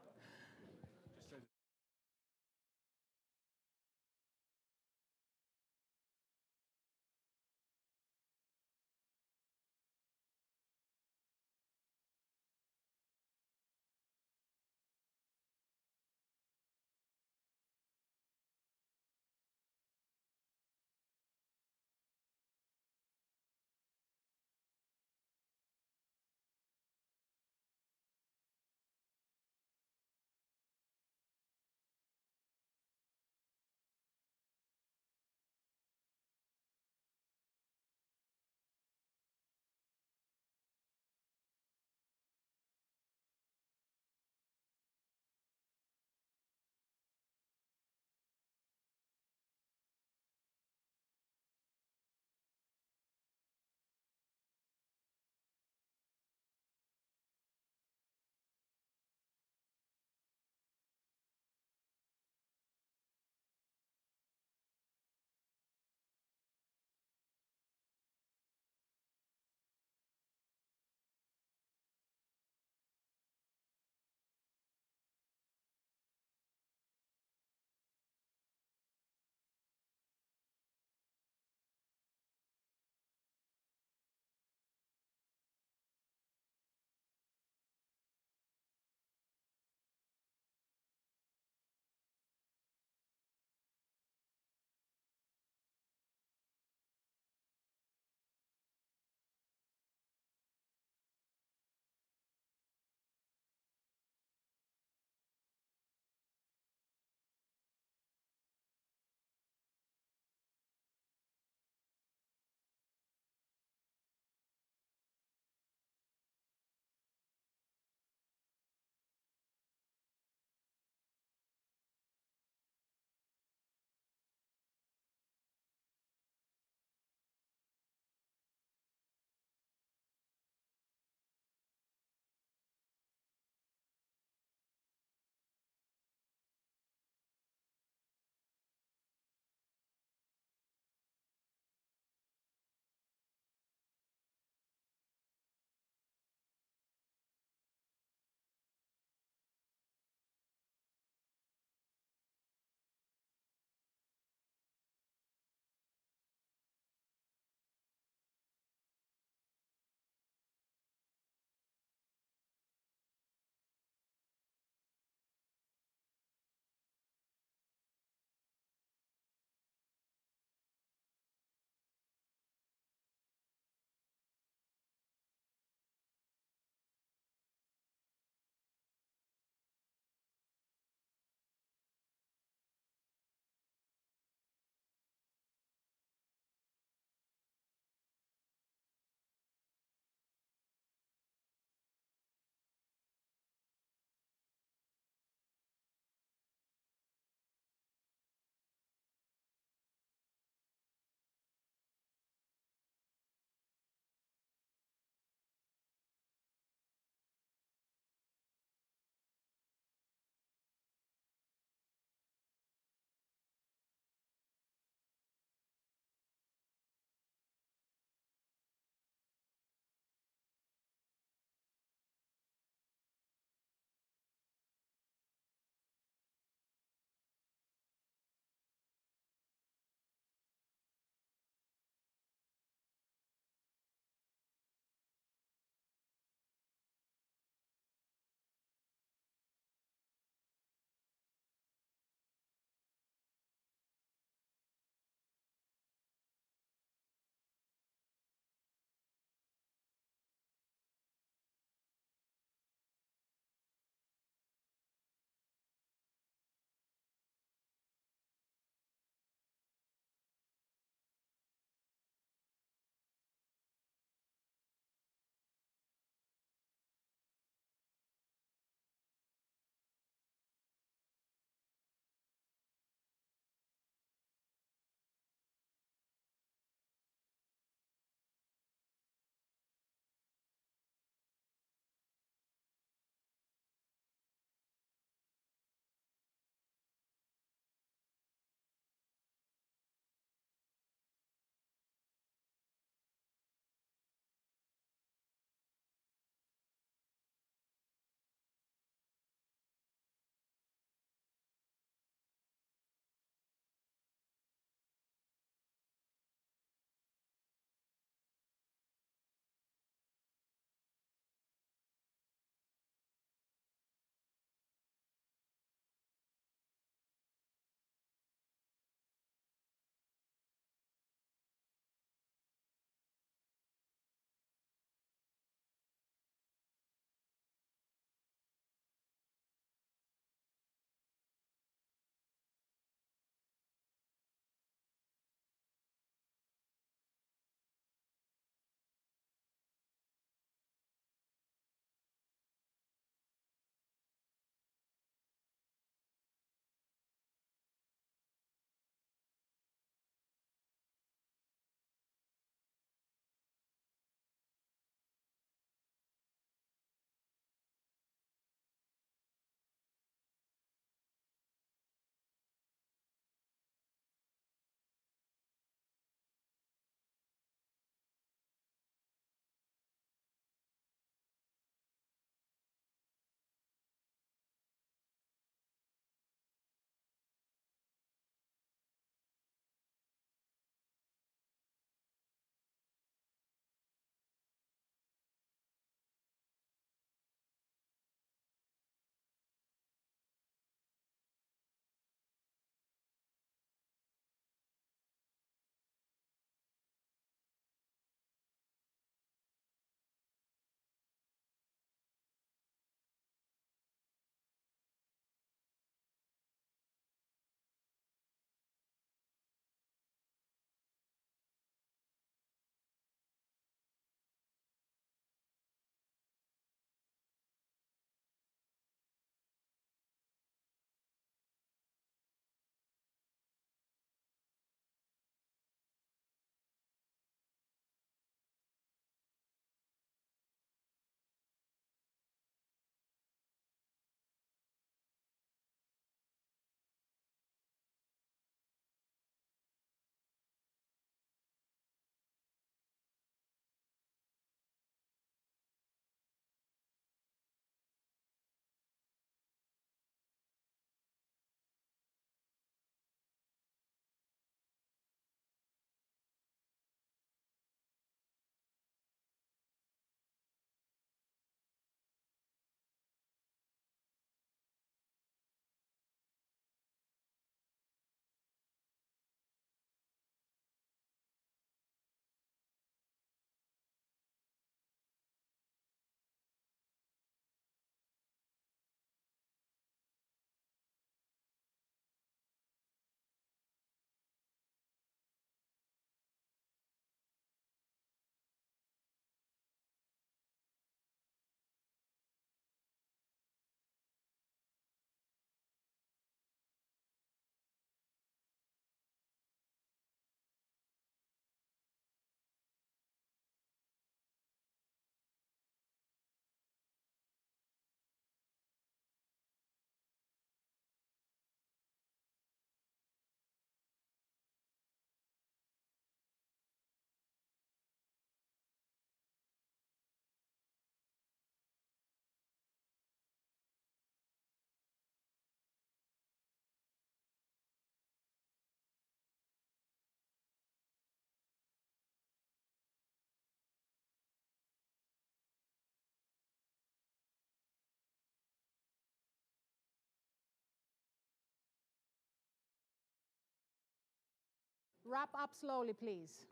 Wrap up slowly, please.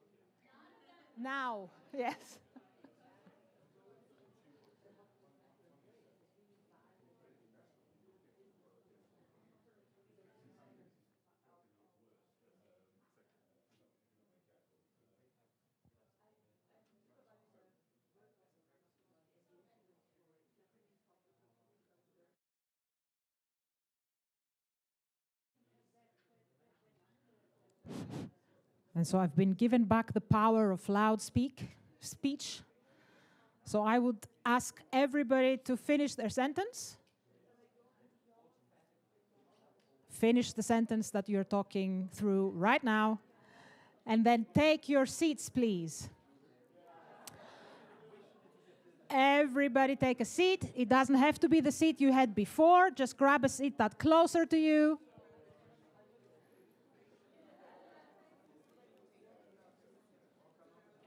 Now, yes. And so I've been given back the power of loud speech. So I would ask everybody to finish their sentence. Finish the sentence that you're talking through right now. And then take your seats, please. Everybody take a seat. It doesn't have to be the seat you had before. Just grab a seat that's closer to you.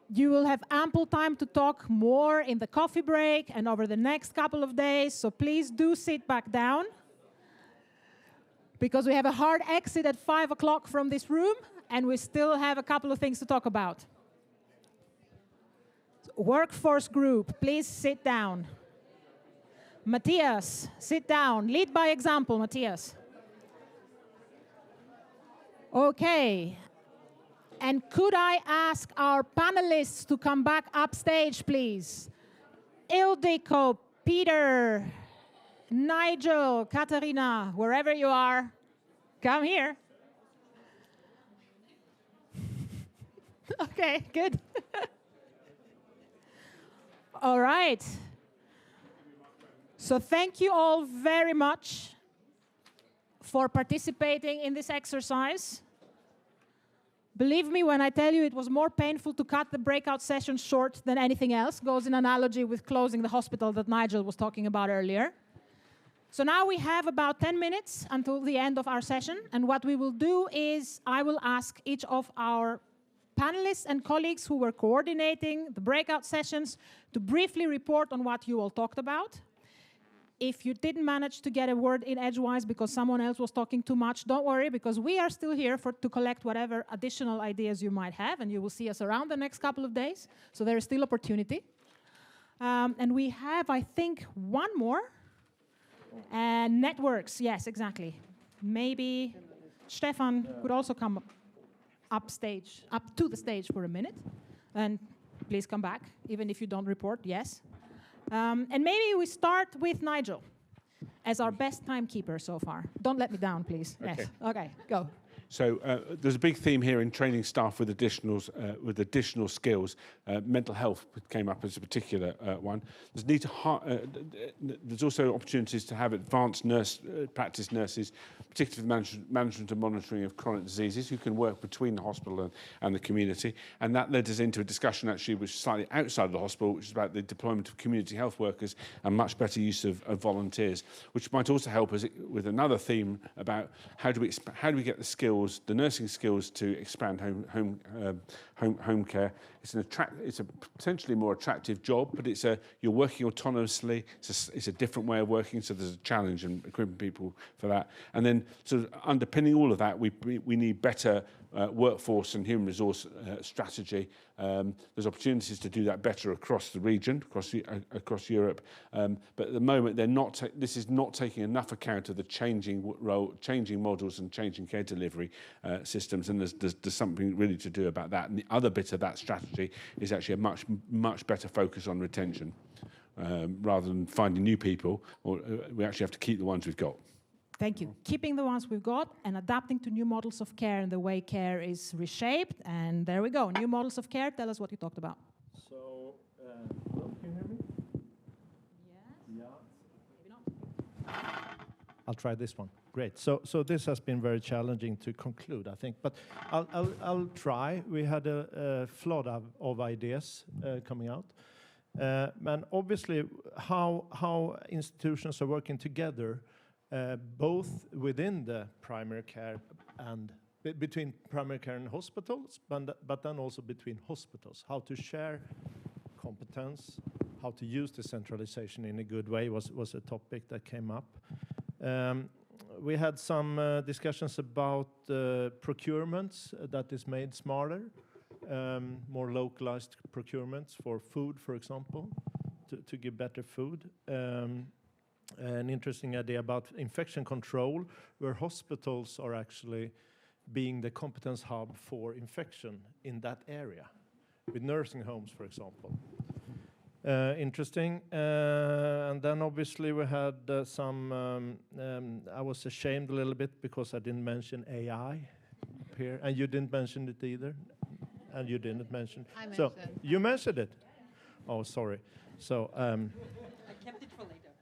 You will have ample time to talk more in the coffee break and over the next couple of days, so please do sit back down. Because we have a hard exit at 5 o'clock from this room, and we still have a couple of things to talk about. Workforce group, please sit down. Matthias, sit down. Lead by example, Matthias. Okay. And could I ask our panelists to come back upstage, please? Ildiko, Peter, Nigel, Katarina, wherever you are, come here. Okay, good. All right. So thank you all very much for participating in this exercise. Believe me when I tell you it was more painful to cut the breakout session short than anything else. Goes in analogy with closing the hospital that Nigel was talking about earlier. So now we have about 10 minutes until the end of our session. And what we will do is I will ask each of our panelists and colleagues who were coordinating the breakout sessions to briefly report on what you all talked about. If you didn't manage to get a word in edgewise because someone else was talking too much, don't worry, because we are still here to collect whatever additional ideas you might have, and you will see us around the next couple of days. So there is still opportunity. And we have, I think, one more. And networks, yes, exactly. Maybe Stefan could also come up to the stage for a minute. And please come back, even if you don't report, yes. And maybe we start with Nigel as our best timekeeper so far. Don't let me down, please. Okay. Yes. Okay, go. So there's a big theme here in training staff with additional skills. Mental health came up as a particular one. There's also opportunities to have advanced practice nurses, particularly for management and monitoring of chronic diseases, who can work between the hospital and the community. And that led us into a discussion actually which is slightly outside of the hospital, which is about the deployment of community health workers and much better use of volunteers, which might also help us with another theme about how do we get the skills, the nursing skills, to expand home care. It's a potentially more attractive job, but you're working autonomously. It's a different way of working, so there's a challenge in equipping people for that. And then, sort of underpinning all of that, we need better workforce and human resource strategy. There's opportunities to do that better across the region, across Europe. But at the moment, this is not taking enough account of the changing models and changing care delivery systems. And there's something really to do about that. And the other bit of that strategy is actually a much better focus on retention, rather than finding new people. We actually have to keep the ones we've got. Thank you. Keeping the ones we've got and adapting to new models of care and the way care is reshaped. And there we go. New models of care. Tell us what you talked about. So, hello, can you hear me? Yes. Yeah. Maybe not. I'll try this one. Great. So this has been very challenging to conclude, I think. But I'll try. We had a flood of ideas coming out. And obviously, how institutions are working together, both within the primary care and between primary care and hospitals, but then also between hospitals. How to share competence, how to use decentralization in a good way was a topic that came up. we had some discussions about procurements that is made smarter, more localized procurements for food, for example, to give better food. An interesting idea about infection control, where hospitals are actually being the competence hub for infection in that area, with nursing homes, for example. Interesting. And then obviously we had some, I was ashamed a little bit because I didn't mention AI up here, and you didn't mention it either, and you didn't mention. I So mentioned. you mentioned it. Oh, sorry. So I kept it for later.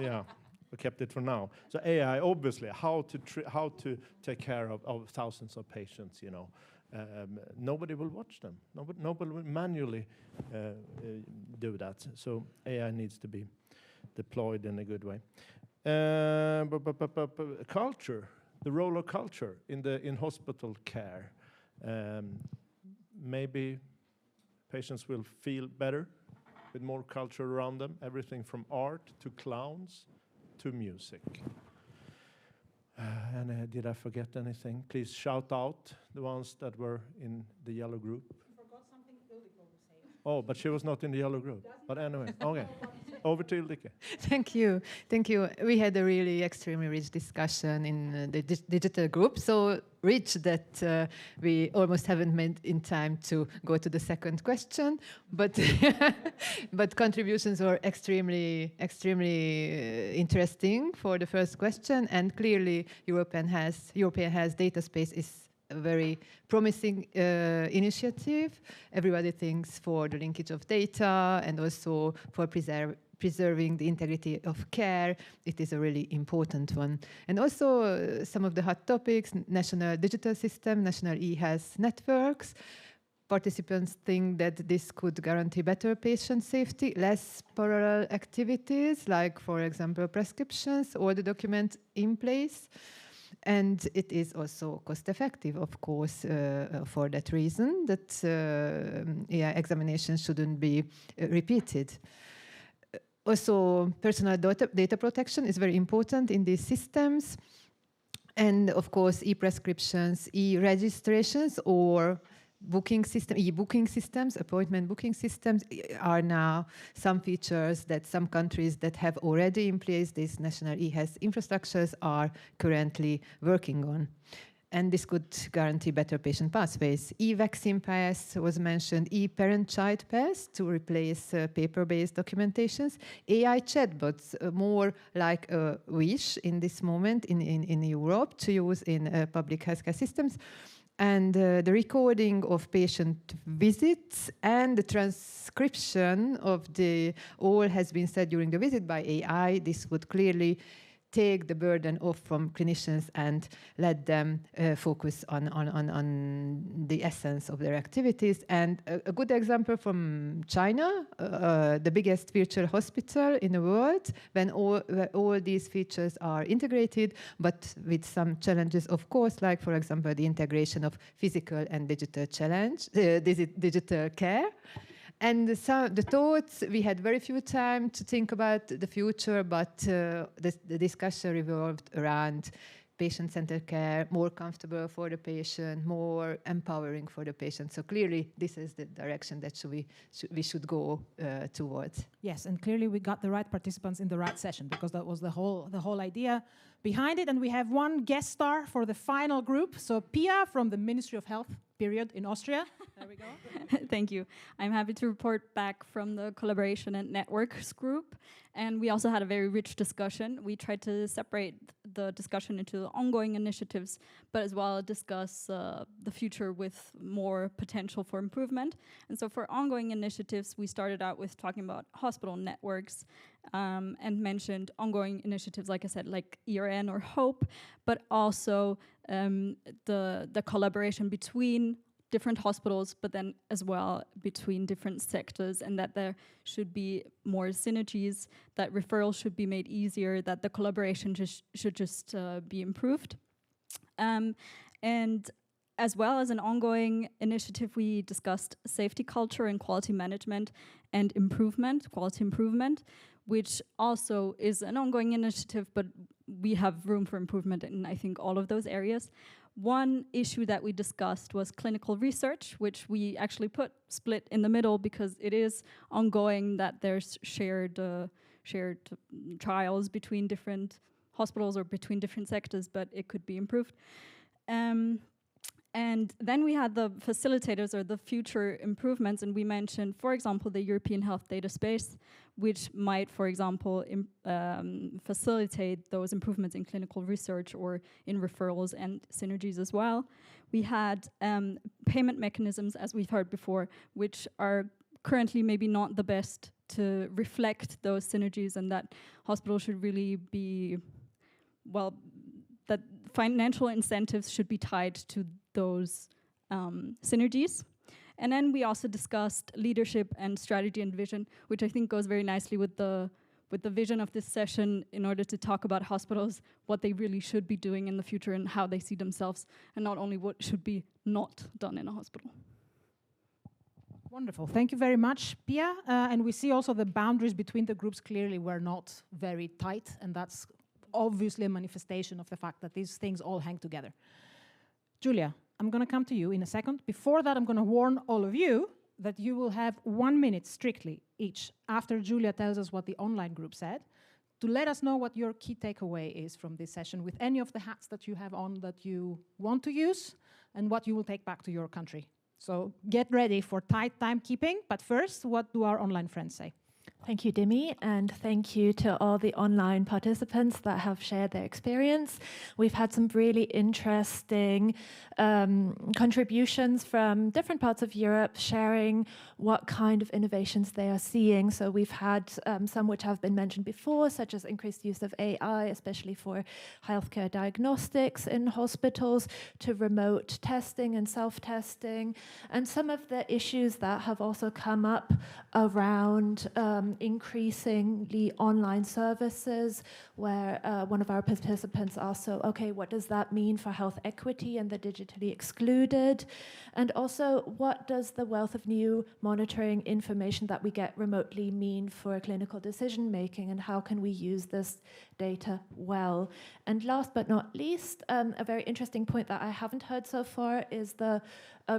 yeah, we kept it for now. So AI, obviously, how to take care of thousands of patients. You know, nobody will watch them. Nobody will manually do that. So AI needs to be deployed in a good way. Culture, the role of culture in hospital care. Maybe patients will feel better with more culture around them, everything from art to clowns to music. And did I forget anything? Please shout out the ones that were in the yellow group. You forgot something Ildiko was saying. Oh, but she was not in the yellow group. But anyway, okay. Over to Ildiko. Thank you. Thank you. We had a really extremely rich discussion in the digital group, so rich that we almost haven't made in time to go to the second question, but but contributions were extremely interesting for the first question, and clearly European Health Data Space is a very promising initiative. Everybody thinks for the linkage of data and also for preserving the integrity of care, it is a really important one. And also some of the hot topics, national digital system, national e-health networks. Participants think that this could guarantee better patient safety, less parallel activities, like, for example, prescriptions or the document in place. And it is also cost-effective, of course, for that reason, that examinations shouldn't be repeated. Also, personal data protection is very important in these systems. And of course, e-prescriptions, e-registrations, or e-booking systems, appointment booking systems are now some features that some countries that have already in place these national e-health infrastructures are currently working on. And this could guarantee better patient pathways. E-vaccine pass was mentioned, e-parent-child pass to replace paper-based documentations. AI chatbots, more like a wish in this moment in Europe to use in public healthcare systems. And the recording of patient visits and the transcription of all has been said during the visit by AI. This would clearly take the burden off from clinicians and let them focus on the essence of their activities. And a good example from China, the biggest virtual hospital in the world, when all these features are integrated, but with some challenges, of course, like, for example, the integration of physical and digital digital care. And so the thoughts, we had very few time to think about the future, but the discussion revolved around patient-centered care, more comfortable for the patient, more empowering for the patient. So clearly, this is the direction that we should go towards. Yes, and clearly we got the right participants in the right session, because that was the whole idea behind it. And we have one guest star for the final group. So Pia from the Ministry of Health, in Austria. There we go. Thank you. I'm happy to report back from the Collaboration and Networks group. And we also had a very rich discussion. We tried to separate the discussion into ongoing initiatives, but as well discuss the future with more potential for improvement. And so for ongoing initiatives, we started out with talking about hospital networks and mentioned ongoing initiatives, like I said, like ERN or HOPE, but also the collaboration between different hospitals, but then as well between different sectors, and that there should be more synergies, that referrals should be made easier, that the collaboration should just be improved. And as well as an ongoing initiative, we discussed safety culture and quality management and quality improvement, which also is an ongoing initiative, but we have room for improvement in, I think, all of those areas. One issue that we discussed was clinical research, which we actually split in the middle because it is ongoing that there's shared trials between different hospitals or between different sectors, but it could be improved. And then we had the facilitators or the future improvements, and we mentioned, for example, the European Health Data Space, which might, for example, facilitate those improvements in clinical research or in referrals and synergies as well. We had payment mechanisms, as we've heard before, which are currently maybe not the best to reflect those synergies, and that hospitals should really be, well, that financial incentives should be tied to those synergies. And then we also discussed leadership and strategy and vision, which I think goes very nicely with the vision of this session in order to talk about hospitals, what they really should be doing in the future and how they see themselves, and not only what should be not done in a hospital. Wonderful. Thank you very much, Pia. And we see also the boundaries between the groups clearly were not very tight, and that's obviously a manifestation of the fact that these things all hang together. Julia, I'm going to come to you in a second. Before that, I'm going to warn all of you that you will have 1 minute strictly each after Julia tells us what the online group said to let us know what your key takeaway is from this session with any of the hats that you have on that you want to use and what you will take back to your country. So get ready for tight timekeeping. But first, what do our online friends say? Thank you, Dimi, and thank you to all the online participants that have shared their experience. We've had some really interesting contributions from different parts of Europe sharing what kind of innovations they are seeing. So we've had some which have been mentioned before, such as increased use of AI, especially for healthcare diagnostics in hospitals, to remote testing and self-testing, and some of the issues that have also come up around increasingly online services, where one of our participants asked, so, okay, what does that mean for health equity and the digitally excluded? And also, what does the wealth of new monitoring information that we get remotely mean for clinical decision making, and how can we use this data well? And last but not least, a very interesting point that I haven't heard so far is the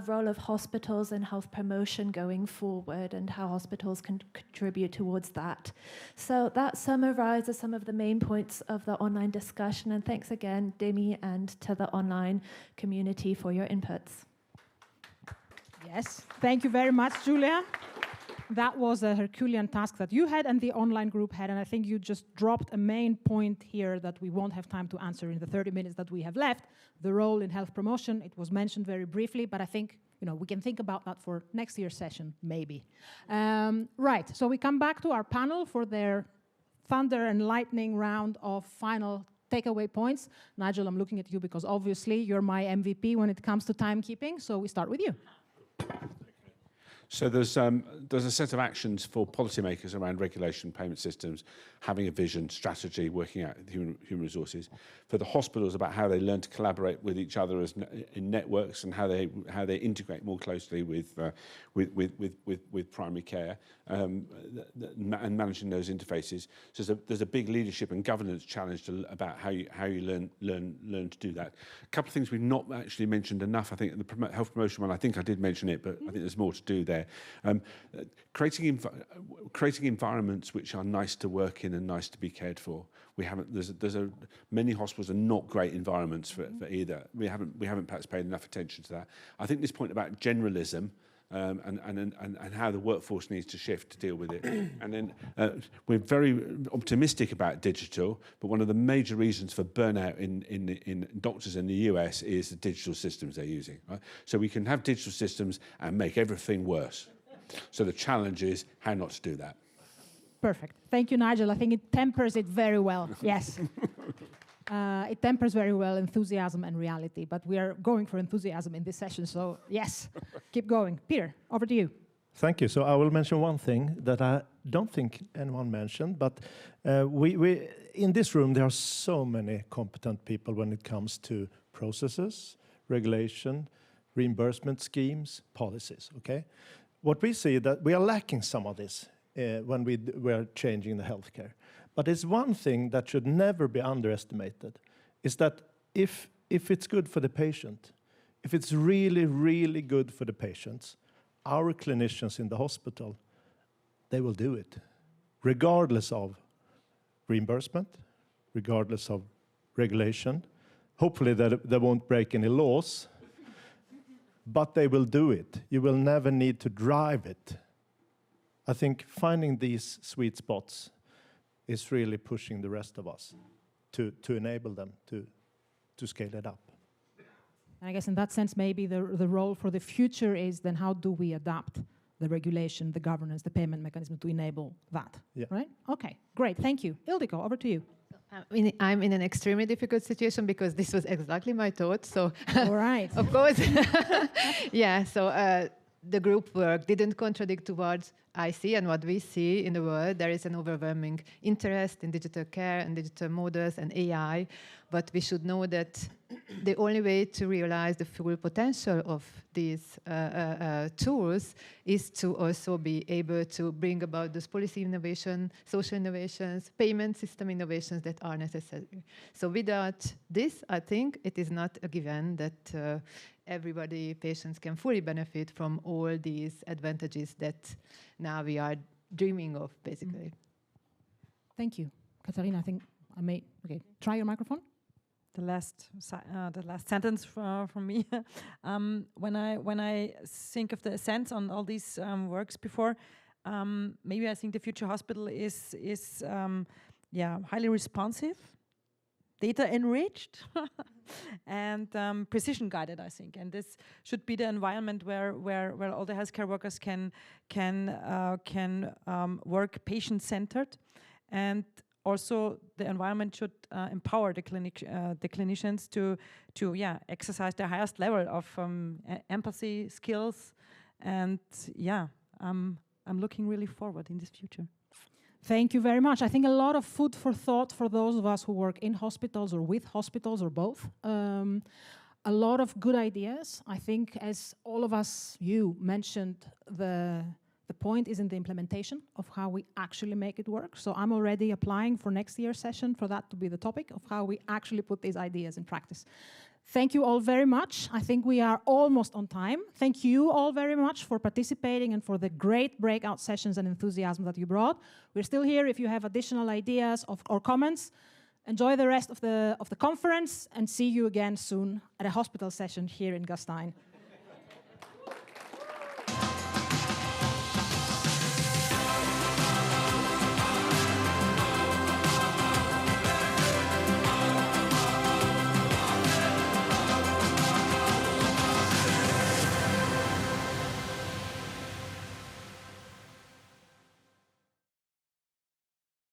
role of hospitals in health promotion going forward and how hospitals can contribute towards that. So that summarizes some of the main points of the online discussion, and thanks again, Dimi, and to the online community for your inputs. Yes, thank you very much, Julia. That was a Herculean task that you had and the online group had, and I think you just dropped a main point here that we won't have time to answer in the 30 minutes that we have left, the role in health promotion. It was mentioned very briefly, but I think we can think about that for next year's session, maybe. Right, so we come back to our panel for their thunder and lightning round of final takeaway points. Nigel, I'm looking at you because obviously you're my MVP when it comes to timekeeping, so we start with you. So there's a set of actions for policymakers around regulation, payment systems, having a vision, strategy, working out human resources. For the hospitals, about how they learn to collaborate with each other as in networks, and how they integrate more closely with primary care, and managing those interfaces. So there's a big leadership and governance challenge about how you learn to do that. A couple of things we've not actually mentioned enough. I think the health promotion one, I think I did mention it, but I think there's more to do there. Creating environments which are nice to work in and nice to be cared for. Many hospitals are not great environments for either. We haven't perhaps paid enough attention to that. I think this point about generalism and how the workforce needs to shift to deal with it. And then we're very optimistic about digital, but one of the major reasons for burnout in doctors in the US is the digital systems they're using. Right? So we can have digital systems and make everything worse. So the challenge is how not to do that. Perfect. Thank you, Nigel. I think it tempers it very well. Yes. It tempers very well enthusiasm and reality, but we are going for enthusiasm in this session, so yes, keep going. Peter, over to you. Thank you. So I will mention one thing that I don't think anyone mentioned, but we in this room there are so many competent people when it comes to processes, regulation, reimbursement schemes, policies, okay? What we see that we are lacking some of this when we're changing the healthcare. But it's one thing that should never be underestimated, is that if it's good for the patient, if it's really, really good for the patients, our clinicians in the hospital, they will do it, regardless of reimbursement, regardless of regulation. Hopefully they won't break any laws, but they will do it. You will never need to drive it. I think finding these sweet spots is really pushing the rest of us to enable them to scale it up. And I guess in that sense, maybe the role for the future is then how do we adapt the regulation, the governance, the payment mechanism to enable that, right? Okay, great, thank you. Ildiko, over to you. I'm in an extremely difficult situation because this was exactly my thought. So, all right, of course, yeah. So the group work didn't contradict towards I see and what we see in the world. There is an overwhelming interest in digital care and digital models and AI, but we should know that the only way to realize the full potential of these tools is to also be able to bring about those policy innovation, social innovations, payment system innovations that are necessary. So without this, I think it is not a given that everybody, patients can fully benefit from all these advantages that now we are dreaming of, basically. Thank you. Katharina, I think I may, okay, try your microphone. The last sentence from me. When I think of the sense on all these works before, maybe I think the future hospital is highly responsive, data enriched, and precision guided, I think. And this should be the environment where all the healthcare workers can work patient centered, and also the environment should empower the clinicians to exercise the highest level of empathy skills, and I'm looking really forward in this future. Thank you very much. I think a lot of food for thought for those of us who work in hospitals or with hospitals or both. A lot of good ideas. I think as all of us, you mentioned, the point is in the implementation of how we actually make it work. So I'm already applying for next year's session for that to be the topic of how we actually put these ideas in practice. Thank you all very much. I think we are almost on time. Thank you all very much for participating and for the great breakout sessions and enthusiasm that you brought. We're still here if you have additional ideas or comments. Enjoy the rest of the conference and see you again soon at a hospital session here in Gastein.